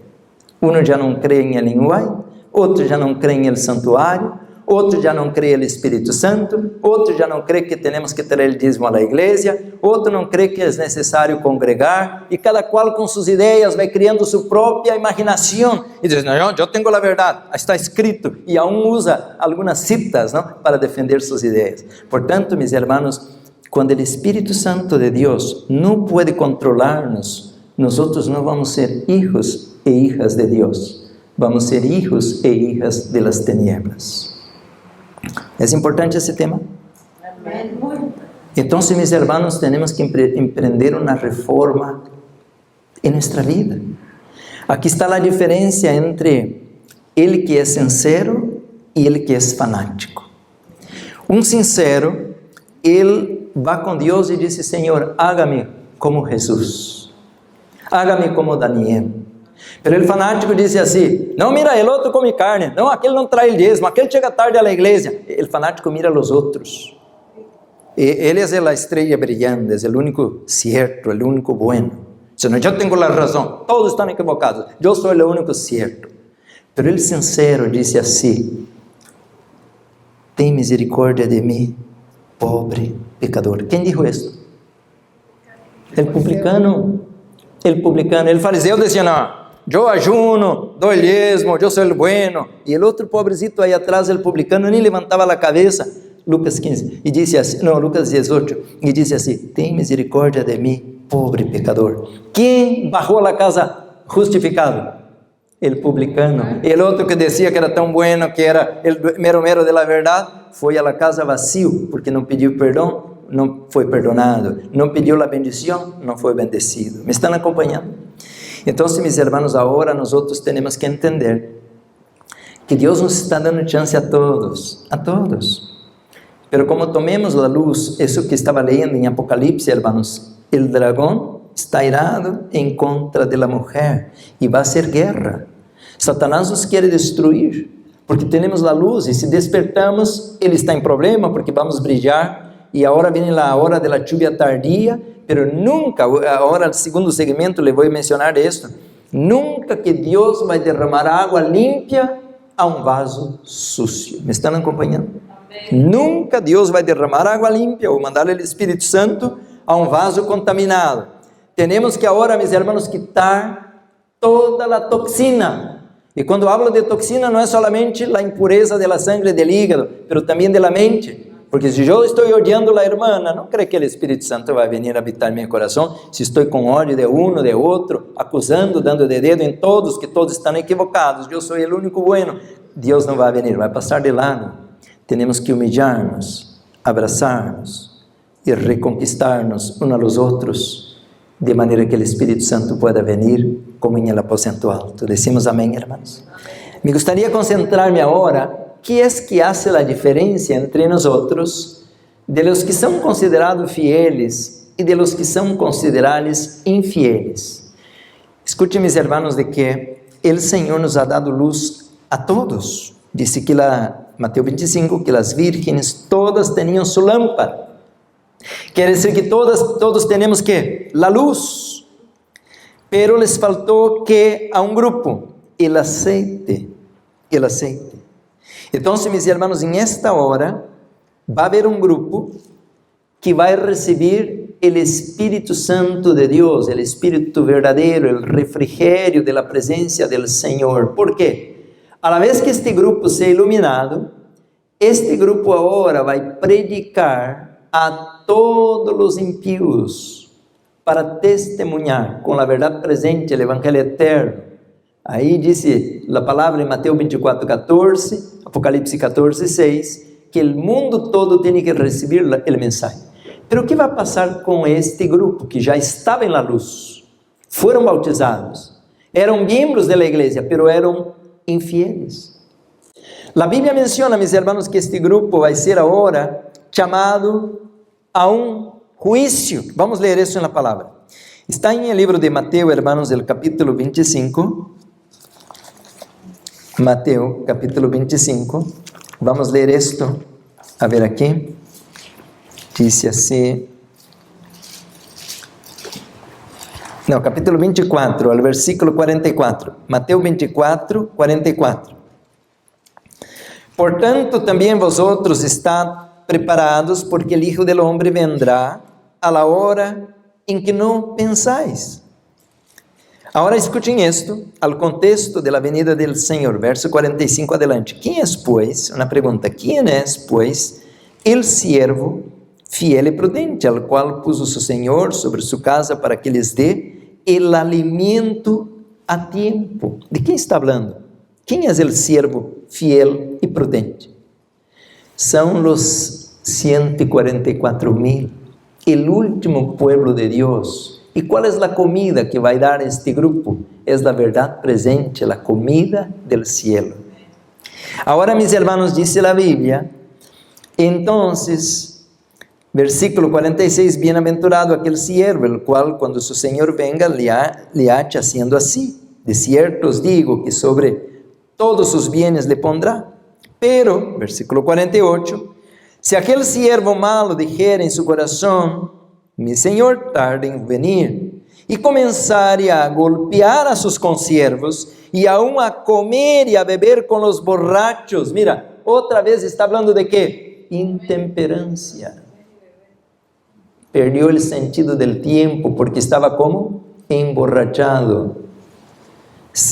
B: Uno ya no cree en el lenguaje, otro ya no cree en el santuario, otro ya no cree en el Espíritu Santo, otro ya no cree que tenemos que traer el diezmo a la iglesia, otro no cree que es necesario congregar, y cada cual con sus ideas va creando su propia imaginación, y dice: no, yo tengo la verdad, está escrito, y aún usa algunas citas, ¿no?, para defender sus ideas. Por tanto, mis hermanos, cuando el Espíritu Santo de Dios no puede controlarnos, nosotros no vamos a ser hijos e hijas de Dios, vamos a ser hijos e hijas de las tinieblas. ¿Es importante ese tema?
D: Amén.
B: Entonces, mis hermanos, tenemos que emprender una reforma en nuestra vida. Aquí está la diferencia entre el que es sincero y el que es fanático. Un sincero, él va con Dios y dice: Señor, hágame como Jesús, hágame como Daniel. Pero el fanático dice así: no, mira, el otro come carne, no, aquel no trae el diezmo, aquel llega tarde a la iglesia. El fanático mira a los otros. Él es la estrella brillante, es el único cierto, el único bueno. Sino yo tengo la razón, todos están equivocados, yo soy el único cierto. Pero el sincero dice así: ten misericordia de mí, pobre pecador. ¿Quién dijo esto? El publicano. El fariseo decía: no, yo ayuno, doy diezmo, yo soy el bueno. Y el otro pobrecito ahí atrás, el publicano, ni levantaba la cabeza. Lucas 15, y dice así, no, Lucas 18, y dice así: ten misericordia de mí, pobre pecador. ¿Quién bajó a la casa justificado? El publicano. El otro que decía que era tan bueno, que era el mero de la verdad, fue a la casa vacío, porque no pidió perdón, no fue perdonado, no pidió la bendición, no fue bendecido. ¿Me están acompañando? Entonces, mis hermanos, ahora nosotros tenemos que entender que Dios nos está dando chance a todos, pero como tomemos la luz, eso que estaba leyendo en Apocalipsis, hermanos, el dragón está irado en contra de la mujer y va a hacer guerra. Satanás nos quiere destruir, porque tenemos la luz, y si despertamos, ele está en problema, porque vamos a brillar, y ahora viene la hora de la lluvia tardía, pero nunca, ahora el segundo segmento le voy a mencionar esto, nunca que Dios va a derramar agua limpia a un vaso sucio. ¿Me están acompañando? Amén. Nunca Dios va a derramar agua limpia o mandar el Espíritu Santo a un vaso contaminado. Tenemos que ahora, mis hermanos, quitar toda la toxina. Y cuando hablo de toxina, no es solamente la impureza de la sangre del hígado, pero también de la mente. Porque si yo estoy odiando a la hermana, no creo que el Espíritu Santo va a venir a habitar en mi corazón. Si estoy con odio de uno, de otro, acusando, dando de dedo en todos, que todos están equivocados, yo soy el único bueno, Dios no va a venir, va a pasar de lado. Tenemos que humillarnos, abrazarnos y reconquistarnos unos a los otros, de manera que el Espíritu Santo pueda venir como en el aposento alto. Decimos amén, hermanos. Me gustaría concentrarme ahora. ¿Qué es que hace la diferencia entre nosotros, de los que son considerados fieles y de los que son considerados infieles? Escuchen, mis hermanos, de que el Señor nos ha dado luz a todos. Dice que Mateo 25, que las vírgenes todas tenían su lámpara. Quiere decir que todos tenemos que la luz, pero les faltó que a un grupo, el aceite. Entonces, mis hermanos, en esta hora va a haber un grupo que va a recibir el Espíritu Santo de Dios, el Espíritu verdadero, el refrigerio de la presencia del Señor. ¿Por qué? A la vez que este grupo sea iluminado, este grupo ahora va a predicar a todos los impíos para testemunhar con la verdad presente el Evangelio eterno. Ahí dice la palabra en Mateo 24, 14, Apocalipsis 14, 6, que el mundo todo tiene que recibir el mensaje. Pero ¿qué va a pasar con este grupo que ya estaba en la luz? Fueron bautizados, eran miembros de la iglesia, pero eran infieles. La Biblia menciona, mis hermanos, que este grupo va a ser ahora llamado a un juicio. Vamos a leer eso en la palabra. Está en el libro de Mateo, hermanos, el capítulo 25. Mateo, capítulo 25. Vamos a leer esto. A ver aquí. Dice así. No, capítulo 24, al versículo 44. Mateo 24, 44. Por tanto, también vosotros estad preparados, porque el Hijo del Hombre vendrá a la hora en que no pensáis. Ahora escuchen esto, al contexto de la venida del Señor, verso 45 adelante. ¿Quién es, pues? Una pregunta. ¿Quién es, pues, el siervo fiel y prudente, al cual puso su Señor sobre su casa para que les dé el alimento a tiempo? ¿De quién está hablando? ¿Quién es el siervo fiel y prudente? Son los 144,000, el último pueblo de Dios. ¿Y cuál es la comida que va a dar este grupo? Es la verdad presente, la comida del cielo. Ahora, mis hermanos, dice la Biblia, entonces, versículo 46, bienaventurado aquel siervo, el cual cuando su Señor venga le hacha haciendo así. De cierto os digo que sobre todos sus bienes le pondrá. Pero, versículo 48, Si aquel siervo malo dijera en su corazón, mi señor tarda en venir, y comenzare a golpear a sus consiervos, y aún a comer y a beber con los borrachos. Mira, otra vez está hablando de qué? Intemperancia. Perdió el sentido del tiempo porque estaba como emborrachado.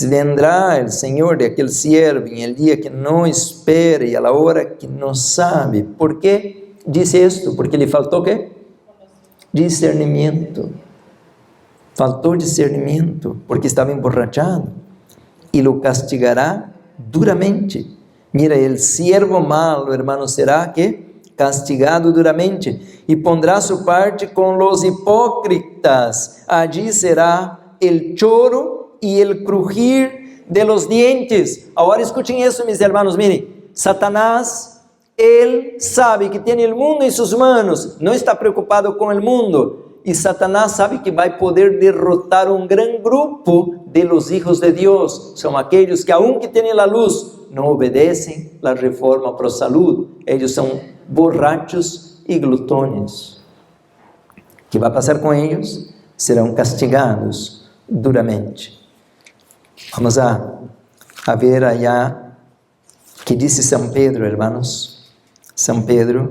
B: Vendrá el Señor de aquel siervo en el día que no espera y a la hora que no sabe. ¿Por qué dice esto? Porque le faltó ¿qué? Discernimiento. Faltó discernimiento porque estaba emborrachado. Y lo castigará duramente. Mira, el siervo malo, hermano, será ¿qué? Castigado duramente. Y pondrá su parte con los hipócritas. Allí será el choro y el crujir de los dientes. Ahora escuchen eso, mis hermanos. Miren, Satanás, él sabe que tiene el mundo en sus manos, no está preocupado con el mundo, y Satanás sabe que va a poder derrotar un gran grupo de los hijos de Dios. Son aquellos que aunque tienen la luz, no obedecen la reforma pro salud. Ellos son borrachos y glutones. ¿Qué va a pasar con ellos? Serán castigados duramente. Vamos a ver allá que dice San Pedro, hermanos. San Pedro,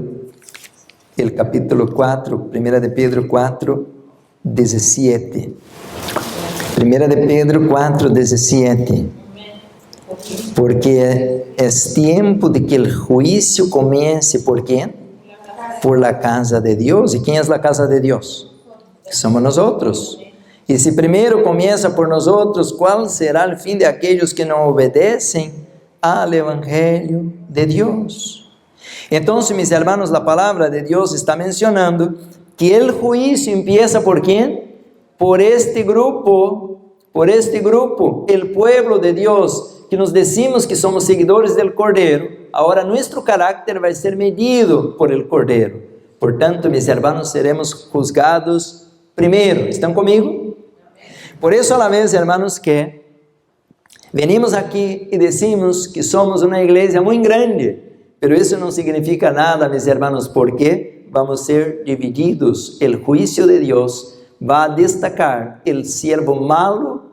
B: el capítulo 4, primera de Pedro 4, 17. Primera de Pedro 4, 17. Porque es tiempo de que el juicio comience, ¿por quién? Por la casa de Dios. ¿Y quién es la casa de Dios? Somos nosotros. Y si primero comienza por nosotros, ¿cuál será el fin de aquellos que no obedecen al Evangelio de Dios? Entonces, mis hermanos, la palabra de Dios está mencionando que el juicio empieza ¿por quién? Por este grupo, el pueblo de Dios, que nos decimos que somos seguidores del Cordero. Ahora nuestro carácter va a ser medido por el Cordero. Por tanto, mis hermanos, seremos juzgados primero. ¿Están conmigo? Por eso a la vez, hermanos, que venimos aquí y decimos que somos una iglesia muy grande, pero eso no significa nada, mis hermanos, porque vamos a ser divididos. El juicio de Dios va a destacar el siervo malo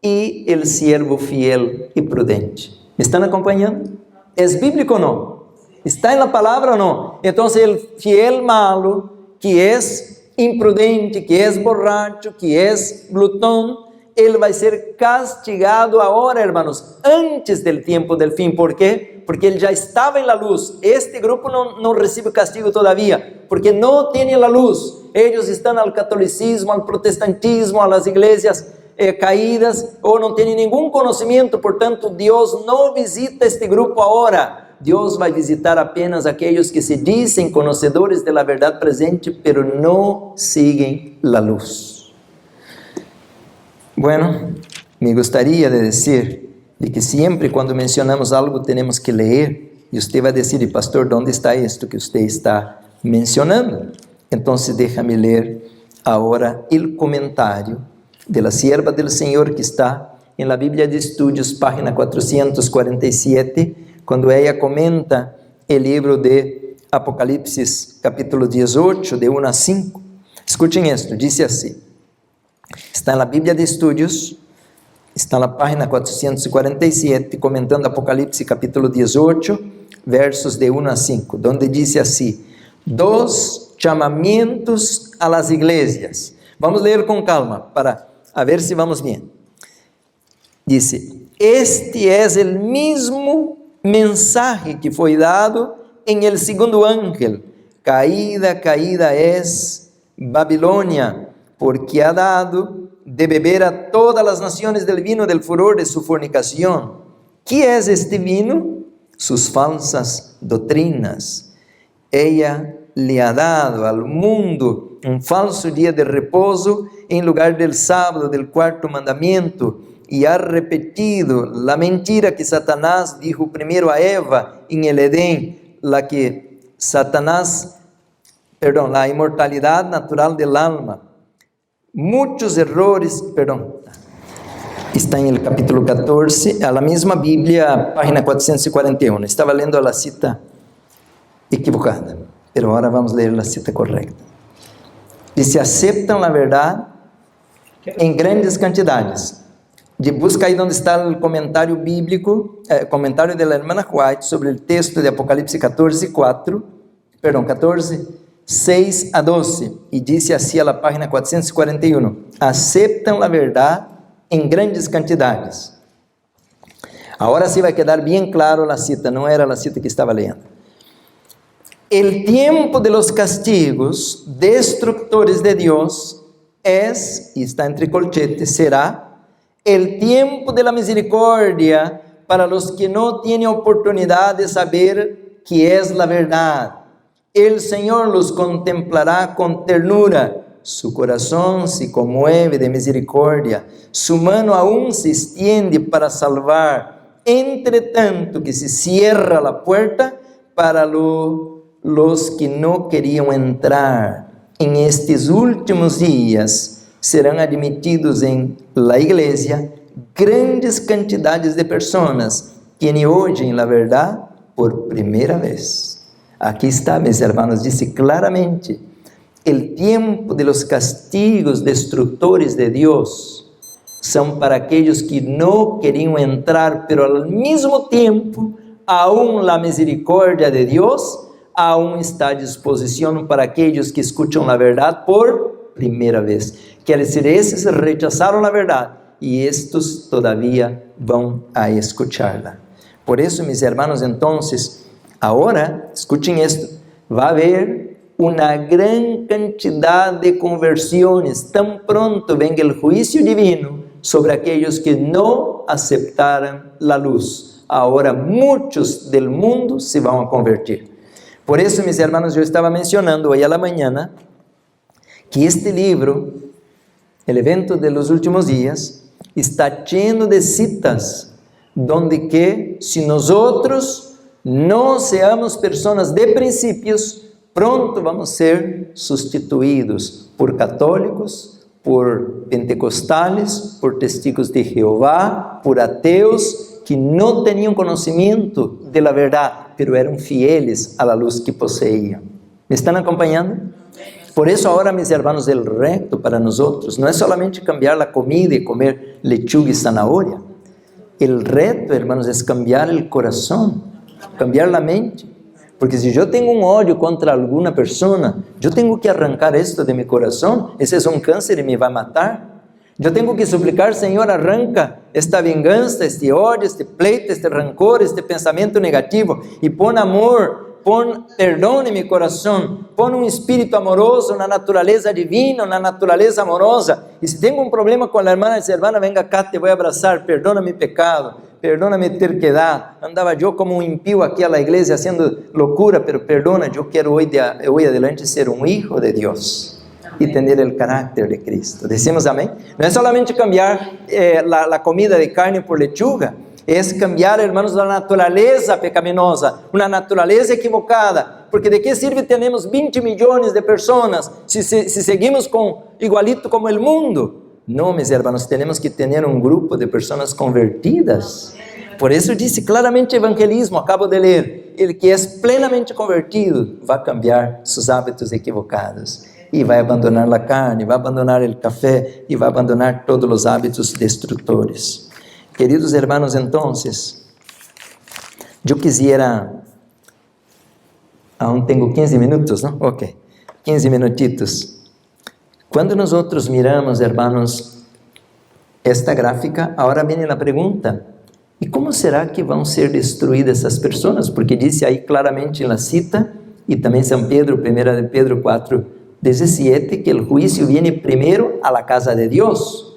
B: y el siervo fiel y prudente. ¿Me están acompañando? ¿Es bíblico o no? ¿Está en la palabra o no? Entonces el fiel malo, que es imprudente, que es borracho, que es glutón, él va a ser castigado ahora, hermanos, antes del tiempo del fin. ¿Por qué? Porque él ya estaba en la luz. Este grupo no recibe castigo todavía, porque no tiene la luz. Ellos están al catolicismo, al protestantismo, a las iglesias caídas, o no tienen ningún conocimiento. Por tanto, Dios no visita este grupo ahora. Dios va a visitar apenas aquellos que se dicen conocedores de la verdad presente, pero no siguen la luz. Bueno, me gustaría decir de que siempre cuando mencionamos algo tenemos que leer, y usted va a decir, pastor, ¿dónde está esto que usted está mencionando? Entonces déjame leer ahora el comentario de la sierva del Señor que está en la Biblia de Estudios, página 447, cuando ella comenta el libro de Apocalipsis, capítulo 18, de 1 a 5. Escuchen esto, dice así. Está en la Biblia de Estudios, está en la página 447, comentando Apocalipsis, capítulo 18, versos de 1 a 5, donde dice así: 2 llamamientos a las iglesias. Vamos a leer con calma, para a ver si vamos bien. Dice: este es el mismo mensaje que foi dado en el segundo ángel. Caída, caída es Babilonia, porque ha dado de beber a todas las naciones del vino del furor de su fornicación. ¿Qué es este vino? Sus falsas doctrinas. Ella le ha dado al mundo un falso día de reposo en lugar del sábado del cuarto mandamiento, y ha repetido la mentira que Satanás dijo primero a Eva en el Edén, la inmortalidad natural del alma. Muchos errores, está en el capítulo 14, a la misma Biblia, página 441, estaba leyendo la cita equivocada. pero ahora vamos a leer la cita correcta. Dice, aceptan la verdad en grandes cantidades. Busca ahí donde está el comentario bíblico, comentario de la hermana White sobre el texto de Apocalipsis 14, 6 a 12, y dice así a la página 441, aceptan la verdad en grandes cantidades. Ahora sí va a quedar bien claro la cita, no era la cita que estaba leyendo. El tiempo de los castigos destructores de Dios es, y está entre colchetes, será el tiempo de la misericordia para los que no tienen oportunidad de saber qué es la verdad. El Señor los contemplará con ternura, su corazón se conmueve de misericordia, su mano aún se extiende para salvar, entre tanto que se cierra la puerta para los que no querían entrar. En estos últimos días serán admitidos en la iglesia grandes cantidades de personas que ni oyen la verdad por primera vez. Aquí está, mis hermanos, dice claramente, el tiempo de los castigos destructores de Dios son para aquellos que no querían entrar, pero al mismo tiempo, aún la misericordia de Dios aún está a disposición para aquellos que escuchan la verdad por primera vez. Quiere decir, esses rechazaron la verdad y estos todavía van a escucharla. Por eso, mis hermanos, entonces, ahora, escuchen esto, va a haber una gran cantidad de conversiones tan pronto venga el juicio divino sobre aquellos que no aceptaran la luz. Ahora muchos del mundo se van a convertir. Por eso, mis hermanos, yo estaba mencionando hoy a la mañana que este libro, el evento de los últimos días, está lleno de citas donde que si nosotros no seamos personas de principios, pronto vamos a ser sustituidos por católicos, por pentecostales, por testigos de Jehová, por ateos que no tenían conocimiento de la verdad, pero eran fieles a la luz que poseían. ¿Me están acompañando? Por eso ahora, mis hermanos, el reto para nosotros no es solamente cambiar la comida y comer lechuga y zanahoria. El reto, hermanos, es cambiar el corazón, cambiar la mente. Porque si yo tengo un odio contra alguna persona, yo tengo que arrancar esto de mi corazón. Ese es un cáncer y me va a matar. Yo tengo que suplicar, Señor, arranca esta venganza, este odio, este pleito, este rancor, este pensamiento negativo y pon amor, pon perdón en mi corazón, pon un espíritu amoroso, una naturaleza divina, una naturaleza amorosa. Y si tengo un problema con la hermana, dice, hermana, venga acá, te voy a abrazar, perdona mi pecado, perdona mi terquedad. Andaba yo como un impío aquí a la iglesia haciendo locura, pero perdona, yo quiero hoy adelante ser un hijo de Dios y tener el carácter de Cristo. Decimos amén. No es solamente cambiar la comida de carne por lechuga, es cambiar, hermanos, la naturaleza pecaminosa, una naturaleza equivocada, porque de qué sirve tenemos 20 millones de personas si seguimos igualito como el mundo. No, mis hermanos, tenemos que tener un grupo de personas convertidas. Por eso dice claramente evangelismo, acabo de leer, el que es plenamente convertido va a cambiar sus hábitos equivocados y va a abandonar la carne, va a abandonar el café y va a abandonar todos los hábitos destructores. Queridos hermanos, entonces, yo quisiera, aún tengo 15 minutos, ¿no? Ok, 15 minutitos. Cuando nosotros miramos, hermanos, esta gráfica, ahora viene la pregunta, ¿y cómo será que van a ser destruidas esas personas? Porque dice ahí claramente en la cita, y también San Pedro, 1 de Pedro 4:17, que el juicio viene primero a la casa de Dios.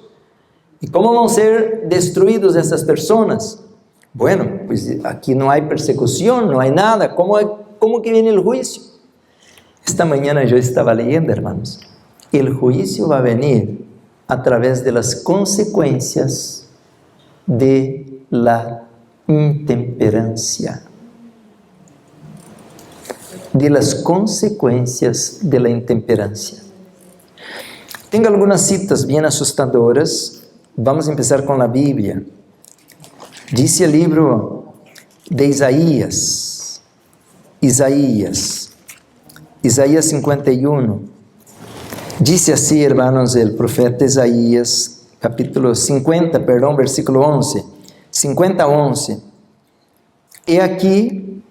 B: ¿Y cómo van a ser destruidos esas personas? Bueno, pues aquí no hay persecución, no hay nada. ¿Cómo que viene el juicio? Esta mañana yo estaba leyendo, hermanos. El juicio va a venir a través de las consecuencias de la intemperancia. De las consecuencias de la intemperancia. Tengo algunas citas bien asustadoras. Vamos a empezar con la Biblia. Dice el libro de Isaías, Isaías 51. Dice así, hermanos, el profeta Isaías, capítulo 50, perdón, versículo 11. 50, 11. He aquí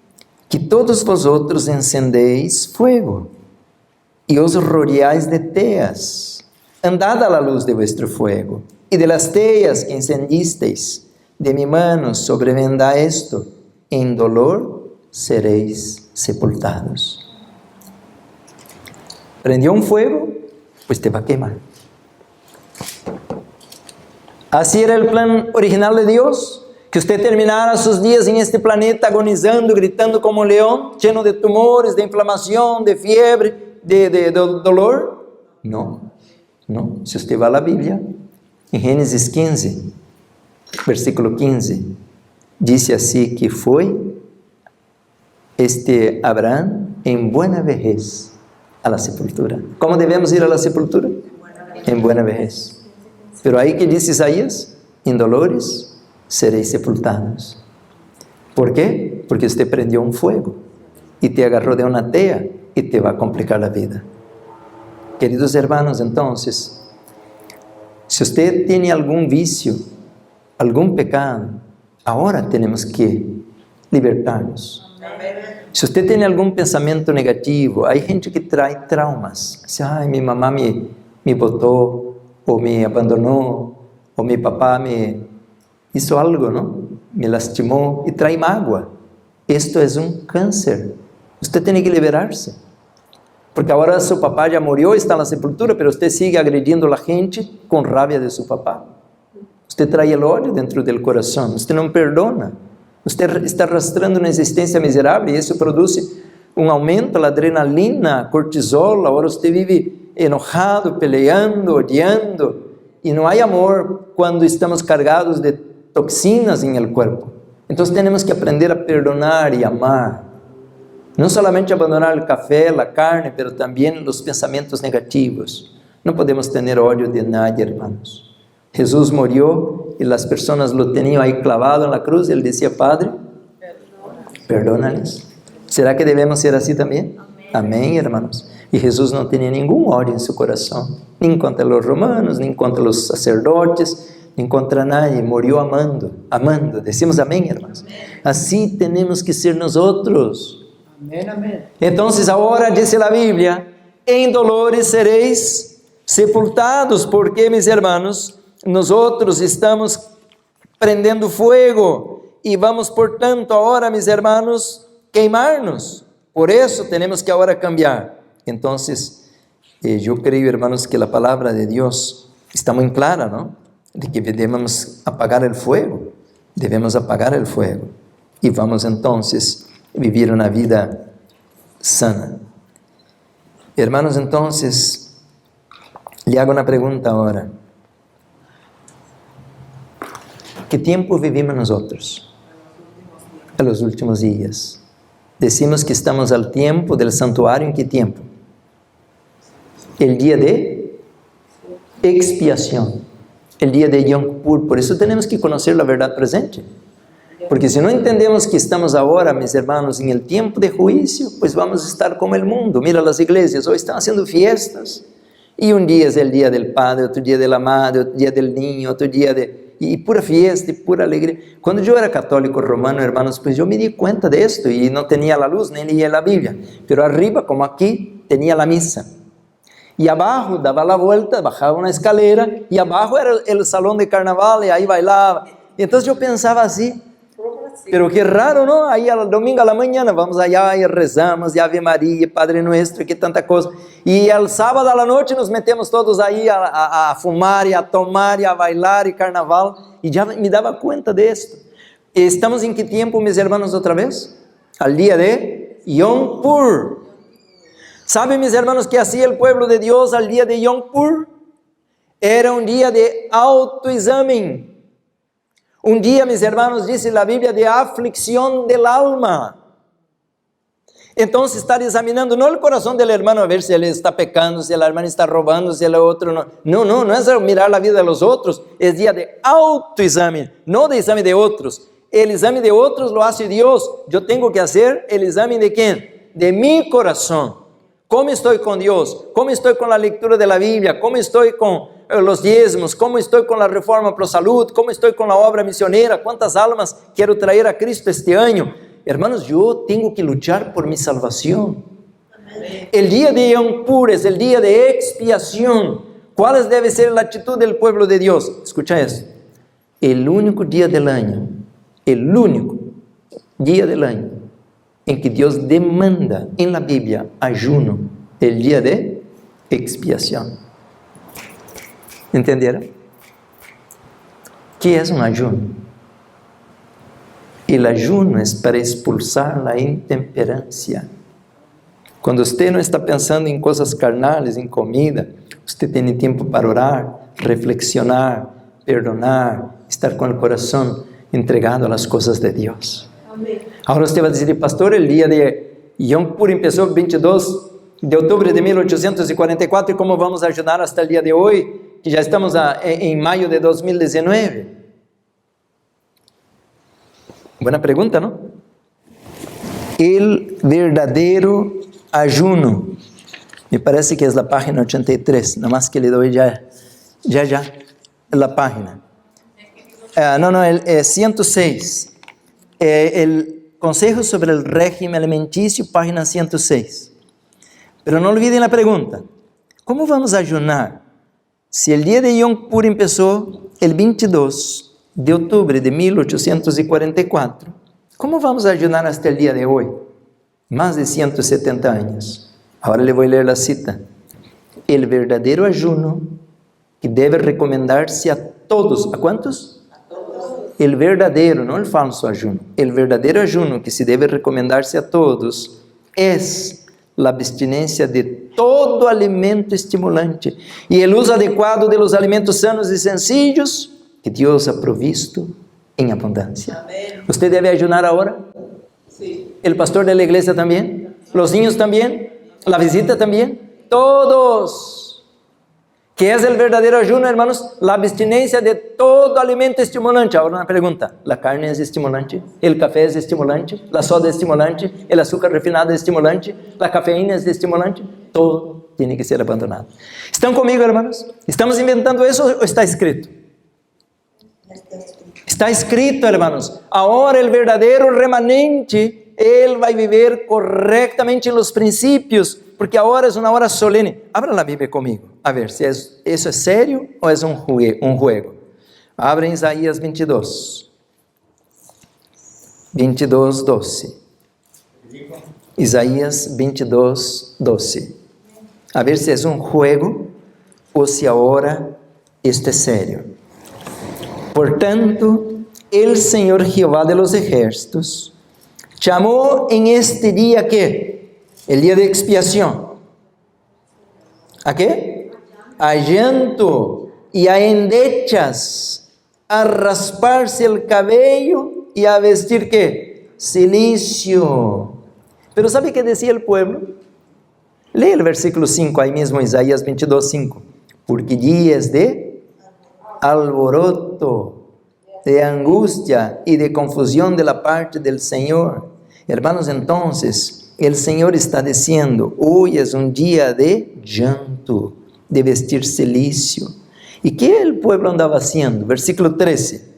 B: que todos vosotros encendéis fuego y os rodeáis de teas. Andad a la luz de vuestro fuego, y de las teas que encendisteis de mi mano sobrevendrá esto: en dolor seréis sepultados. ¿Prendió un fuego? Pues te va a quemar. Así era el plan original de Dios, que usted terminara sus días en este planeta agonizando, gritando como un león, lleno de tumores, de inflamación, de fiebre, de dolor. No. Si usted va a la Biblia, en Génesis 15, versículo 15, dice así que fue Abraham en buena vejez a la sepultura. ¿Cómo debemos ir a la sepultura? En buena vejez. Pero ahí que dice Isaías, en dolores seréis sepultados. ¿Por qué? Porque usted prendió un fuego y te agarró de una tea y te va a complicar la vida. Queridos hermanos, entonces, si usted tiene algún vicio, algún pecado, ahora tenemos que libertarnos. Si usted tiene algún pensamiento negativo, hay gente que trae traumas. Dice, ay, mi mamá me botó, o me abandonó, o mi papá me hizo algo, ¿no? Me lastimó, y trae mágoa. Esto es un cáncer. Usted tiene que liberarse. Porque ahora su papá ya murió, está en la sepultura, pero usted sigue agrediendo a la gente con rabia de su papá. Usted trae el odio dentro del corazón, usted no perdona. Usted está arrastrando una existencia miserable y eso produce un aumento de la adrenalina, cortisol. Ahora usted vive enojado, peleando, odiando. Y no hay amor cuando estamos cargados de toxinas en el cuerpo. Entonces tenemos que aprender a perdonar y amar. No solamente abandonar el café, la carne, pero también los pensamientos negativos. No podemos tener odio de nadie, hermanos. Jesús murió y las personas lo tenían ahí clavado en la cruz. Él decía, Padre, perdónales. ¿Será que debemos ser así también? Amén, hermanos. Y Jesús no tenía ningún odio en su corazón, ni contra los romanos, ni contra los sacerdotes, ni contra nadie. Murió amando. Decimos amén, hermanos. Así tenemos que ser nosotros.
C: Amén, amén.
B: Entonces ahora dice la Biblia, en dolores seréis sepultados, porque, mis hermanos, nosotros estamos prendiendo fuego y vamos, por tanto, ahora, mis hermanos, queimarnos. Por eso tenemos que ahora cambiar. Entonces, yo creo, hermanos, que la palabra de Dios está muy clara, ¿no? De que debemos apagar el fuego. Debemos apagar el fuego. Y vamos entonces vivir una vida sana. Hermanos, entonces, le hago una pregunta ahora. ¿Qué tiempo vivimos nosotros? En los últimos días. Decimos que estamos al tiempo del santuario. ¿En qué tiempo? El día de expiación. El día de Yom Kippur. Por eso tenemos que conocer la verdad presente. Porque si no entendemos que estamos ahora, mis hermanos, en el tiempo de juicio, pues vamos a estar como el mundo. Mira las iglesias, hoy están haciendo fiestas. Y un día es el día del padre, otro día de la madre, otro día del niño, otro día de... Y pura fiesta y pura alegría. Cuando yo era católico romano, hermanos, pues yo me di cuenta de esto y no tenía la luz, ni leía la Biblia. Pero arriba, como aquí, tenía la misa. Y abajo daba la vuelta, bajaba una escalera y abajo era el salón de carnaval y ahí bailaba. Y entonces yo pensaba así, pero qué raro, ¿no? Ahí al domingo a la mañana vamos allá y rezamos, y Ave María, Padre Nuestro, que tanta cosa. Y al sábado a la noche nos metemos todos ahí a fumar y a tomar y a bailar y carnaval. Y ya me daba cuenta de esto. ¿Estamos en qué tiempo, mis hermanos, otra vez? Al día de Yom Kippur. ¿Saben, mis hermanos, qué hacía el pueblo de Dios al día de Yom Kippur? Era un día de autoexamen. Un día, mis hermanos, dice la Biblia, de aflicción del alma. Entonces estar examinando no el corazón del hermano a ver si él está pecando, si la hermana está robando, si el otro no. No es mirar la vida de los otros. Es día de autoexamen, no de examen de otros. El examen de otros lo hace Dios. Yo tengo que hacer el examen de ¿quién? De mi corazón. ¿Cómo estoy con Dios? ¿Cómo estoy con la lectura de la Biblia? ¿Cómo estoy con los diezmos? ¿Cómo estoy con la reforma pro salud? ¿Cómo estoy con la obra misionera? ¿Cuántas almas quiero traer a Cristo este año? Hermanos, yo tengo que luchar por mi salvación. El día de Yom Kippur es el día de expiación. ¿Cuál debe ser la actitud del pueblo de Dios? Escucha eso. El único día del año en que Dios demanda en la Biblia ayuno, el día de expiación. ¿Entendieron? ¿Qué es un ayuno? El ayuno es para expulsar la intemperancia. Cuando usted no está pensando en cosas carnales, en comida, usted tiene tiempo para orar, reflexionar, perdonar, estar con el corazón entregado a las cosas de Dios. Amén. Ahora usted va a decir, pastor, el día de Yom Kippur empezó el 22 de octubre de 1844, ¿y cómo vamos a ayunar hasta el día de hoy, que ya estamos en mayo de 2019? Buena pregunta, ¿no? El verdadero ayuno, me parece que es la página 83, nada más que le doy ya la página. El 106. El Consejo sobre el Régimen Alimenticio, página 106. Pero no olviden la pregunta: ¿cómo vamos a ayunar si el día de Yom Kippur empezó el 22 de octubre de 1844? ¿Cómo vamos a ayunar hasta el día de hoy? Más de 170 años. Ahora le voy a leer la cita. El verdadero ayuno que debe recomendarse a todos. ¿A cuántos? El verdadero, no el falso ayuno. El verdadero ayuno que se debe recomendarse a todos es la abstinencia de todo alimento estimulante y el uso adecuado de los alimentos sanos y sencillos que Dios ha provisto en abundancia. Amén. ¿Usted debe ayunar ahora? Sí. ¿El pastor de la iglesia también? ¿Los niños también? ¿La visita también? Todos. ¿Qué es el verdadero ayuno, hermanos? La abstinencia de todo alimento estimulante. Ahora una pregunta: ¿la carne es estimulante? ¿El café es estimulante? ¿La soda es estimulante? ¿El azúcar refinado es estimulante? ¿La cafeína es estimulante? Todo tiene que ser abandonado. ¿Están conmigo, hermanos? ¿Estamos inventando eso o está escrito? Está escrito, hermanos. Ahora el verdadero remanente, él va a vivir correctamente en los principios, porque ahora es una hora solene. Abra la Biblia conmigo, a ver si eso es serio o es un juego. Abra en Isaías 22, 12. Isaías 22, 12. A ver si es un juego o si ahora esto es serio. Por tanto, el Señor Jehová de los ejércitos llamó en este día, ¿qué? El día de expiación. ¿A qué? A llanto y a endechas, a rasparse el cabello y a vestir, ¿qué? Cilicio. Pero ¿sabe qué decía el pueblo? Lee el versículo 5, ahí mismo, Isaías 22, 5. Porque días de alboroto, de angustia y de confusión de la parte del Señor. Hermanos, entonces, el Señor está diciendo, hoy es un día de llanto, de vestir cilicio. ¿Y qué el pueblo andaba haciendo? Versículo 13.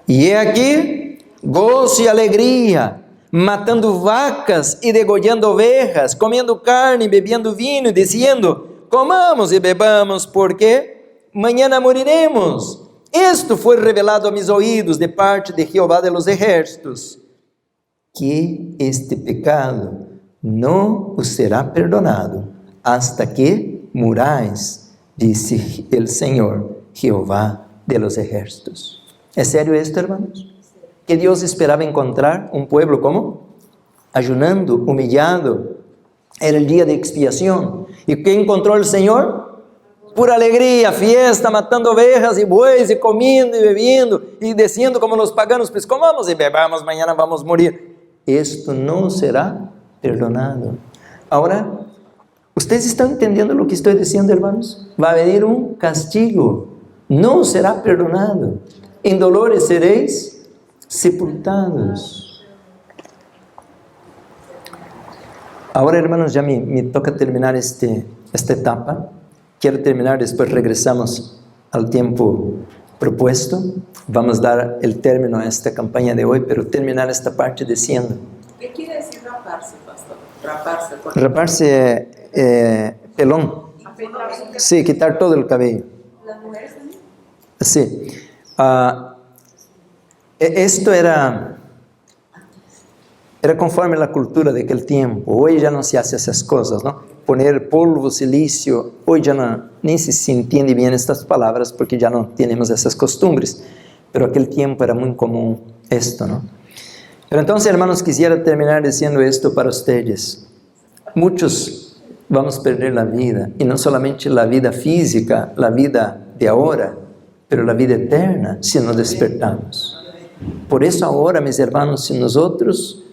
B: Y he aquí, gozo y alegría, matando vacas y degollando ovejas, comiendo carne y bebiendo vino, y diciendo, comamos y bebamos, porque mañana moriremos. Esto foi revelado a mis oídos de parte de Jehová de los ejércitos, que este pecado no os será perdonado hasta que muráis, dice el Señor, Jehová de los ejércitos. ¿Es serio esto, hermanos? Que Dios esperaba encontrar un pueblo como ayunando, humillado. Era el día de expiación. ¿Y qué encontró el Señor? Pura alegría, fiesta, matando ovejas y bueyes y comiendo y bebiendo y diciendo como los paganos, pues comamos y bebamos, mañana vamos a morir. Esto no será perdonado. Ahora, ¿ustedes están entendiendo lo que estoy diciendo, hermanos? Va a venir un castigo, no será perdonado. En dolores seréis sepultados. Ahora, hermanos, ya me toca terminar esta etapa. Quiero terminar, después regresamos al tiempo propuesto. Vamos a dar el término a esta campaña de hoy, pero terminar esta parte diciendo...
F: ¿Qué quiere decir raparse, pastor? Raparse.
B: Raparse, pelón. Sí, quitar todo el cabello.
F: ¿Las mujeres también?
B: Sí. Esto era conforme a la cultura de aquel tiempo. Hoy ya no se hace esas cosas, ¿no? Poner polvo, silicio, hoy ya no, ni se entiende bien estas palabras porque ya no tenemos esas costumbres. Pero aquel tiempo era muy común esto, ¿no? Pero entonces, hermanos, quisiera terminar diciendo esto para ustedes. Muchos vamos a perder la vida, y no solamente la vida física, la vida de ahora, pero la vida eterna si nos despertamos. Por eso ahora, mis hermanos, si nosotros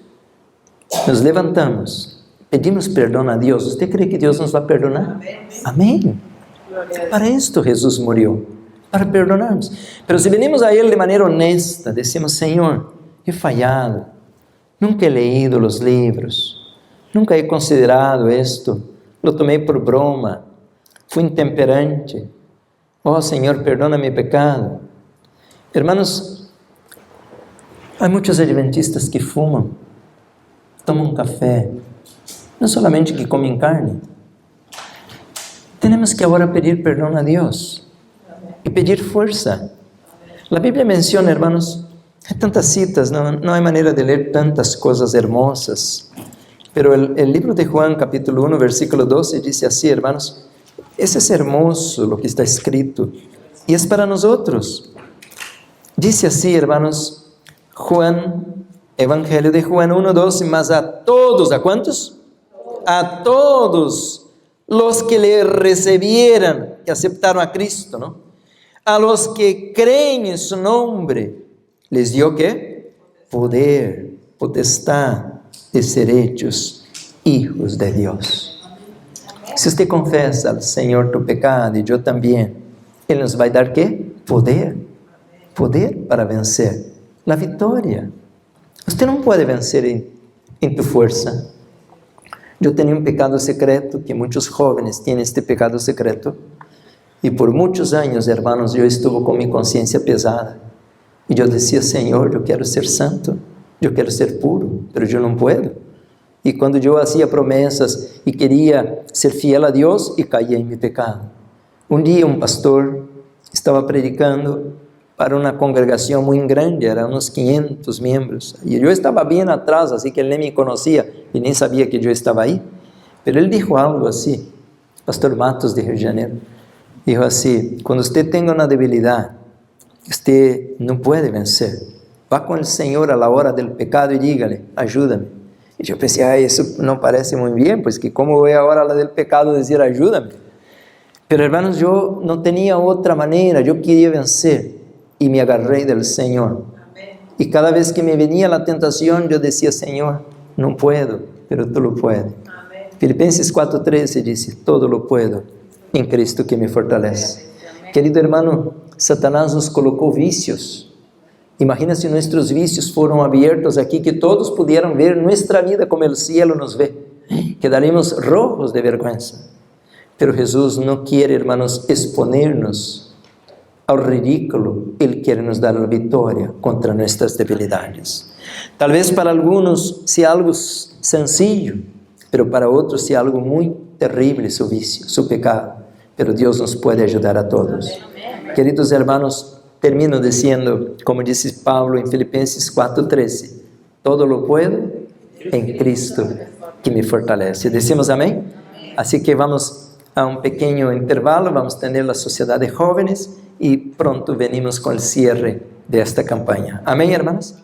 B: nos levantamos, pedimos perdón a Dios, ¿usted cree que Dios nos va a perdonar? Amén. Para esto Jesús murió, para perdonarnos. Pero si venimos a Él de manera honesta, decimos, Señor, he fallado, nunca he leído los libros, nunca he considerado esto, lo tomé por broma, fui intemperante. Oh Señor, perdona mi pecado. Hermanos, hay muchos adventistas que fuman, toman café, no solamente que comen carne. Tenemos que ahora pedir perdón a Dios y pedir fuerza. La Biblia menciona, hermanos, hay tantas citas, no hay manera de leer tantas cosas hermosas. Pero el libro de Juan, capítulo 1, versículo 12, dice así, hermanos, eso es hermoso lo que está escrito, y es para nosotros. Dice así, hermanos, Juan, Evangelio de Juan 1, 12, mas a todos, ¿a cuántos? A todos los que le recibieran, que aceptaron a Cristo, ¿no? A los que creen en su nombre, les dio ¿qué? Poder, potestad de ser hechos hijos de Dios. Si usted confiesa al Señor tu pecado y yo también, Él nos va a dar ¿qué? Poder. Poder para vencer. La victoria. Usted no puede vencer en tu fuerza. Yo tenía un pecado secreto, que muchos jóvenes tienen este pecado secreto. Y por muchos años, hermanos, yo estuve con mi conciencia pesada. Y yo decía, Señor, yo quiero ser santo, yo quiero ser puro, pero yo no puedo. Y cuando yo hacía promesas y quería ser fiel a Dios, y caía en mi pecado. Un día un pastor estaba predicando para una congregación muy grande, eran unos 500 miembros. Y yo estaba bien atrás, así que él ni me conocía y ni sabía que yo estaba ahí. Pero él dijo algo así, Pastor Matos de Rio de Janeiro, dijo así, cuando usted tenga una debilidad, usted no puede vencer, va con el Señor a la hora del pecado y dígale, ayúdame. Y yo pensé, ay, eso no parece muy bien, pues que cómo voy ahora a la del pecado decir ayúdame. Pero hermanos, yo no tenía otra manera, yo quería vencer y me agarré del Señor. Amén. Y cada vez que me venía la tentación, yo decía, Señor, no puedo, pero tú lo puedes. Amén. Filipenses 4:13 dice, todo lo puedo en Cristo que me fortalece. Amén. Querido hermano, Satanás nos colocó vicios. Imagina si nuestros vicios fueron abiertos aquí, que todos pudieran ver nuestra vida como el cielo nos ve. Quedaremos rojos de vergüenza. Pero Jesús no quiere, hermanos, exponernos al ridículo. Él quiere nos dar la victoria contra nuestras debilidades. Tal vez para algunos sea algo sencillo, pero para otros sea algo muy terrible su vicio, su pecado. Pero Dios nos puede ayudar a todos. Queridos hermanos, termino diciendo, como dice Pablo en Filipenses 4:13, todo lo puedo en Cristo que me fortalece. Decimos amén. Así que vamos a un pequeño intervalo, vamos a tener la sociedad de jóvenes y pronto venimos con el cierre de esta campaña. Amén, hermanos.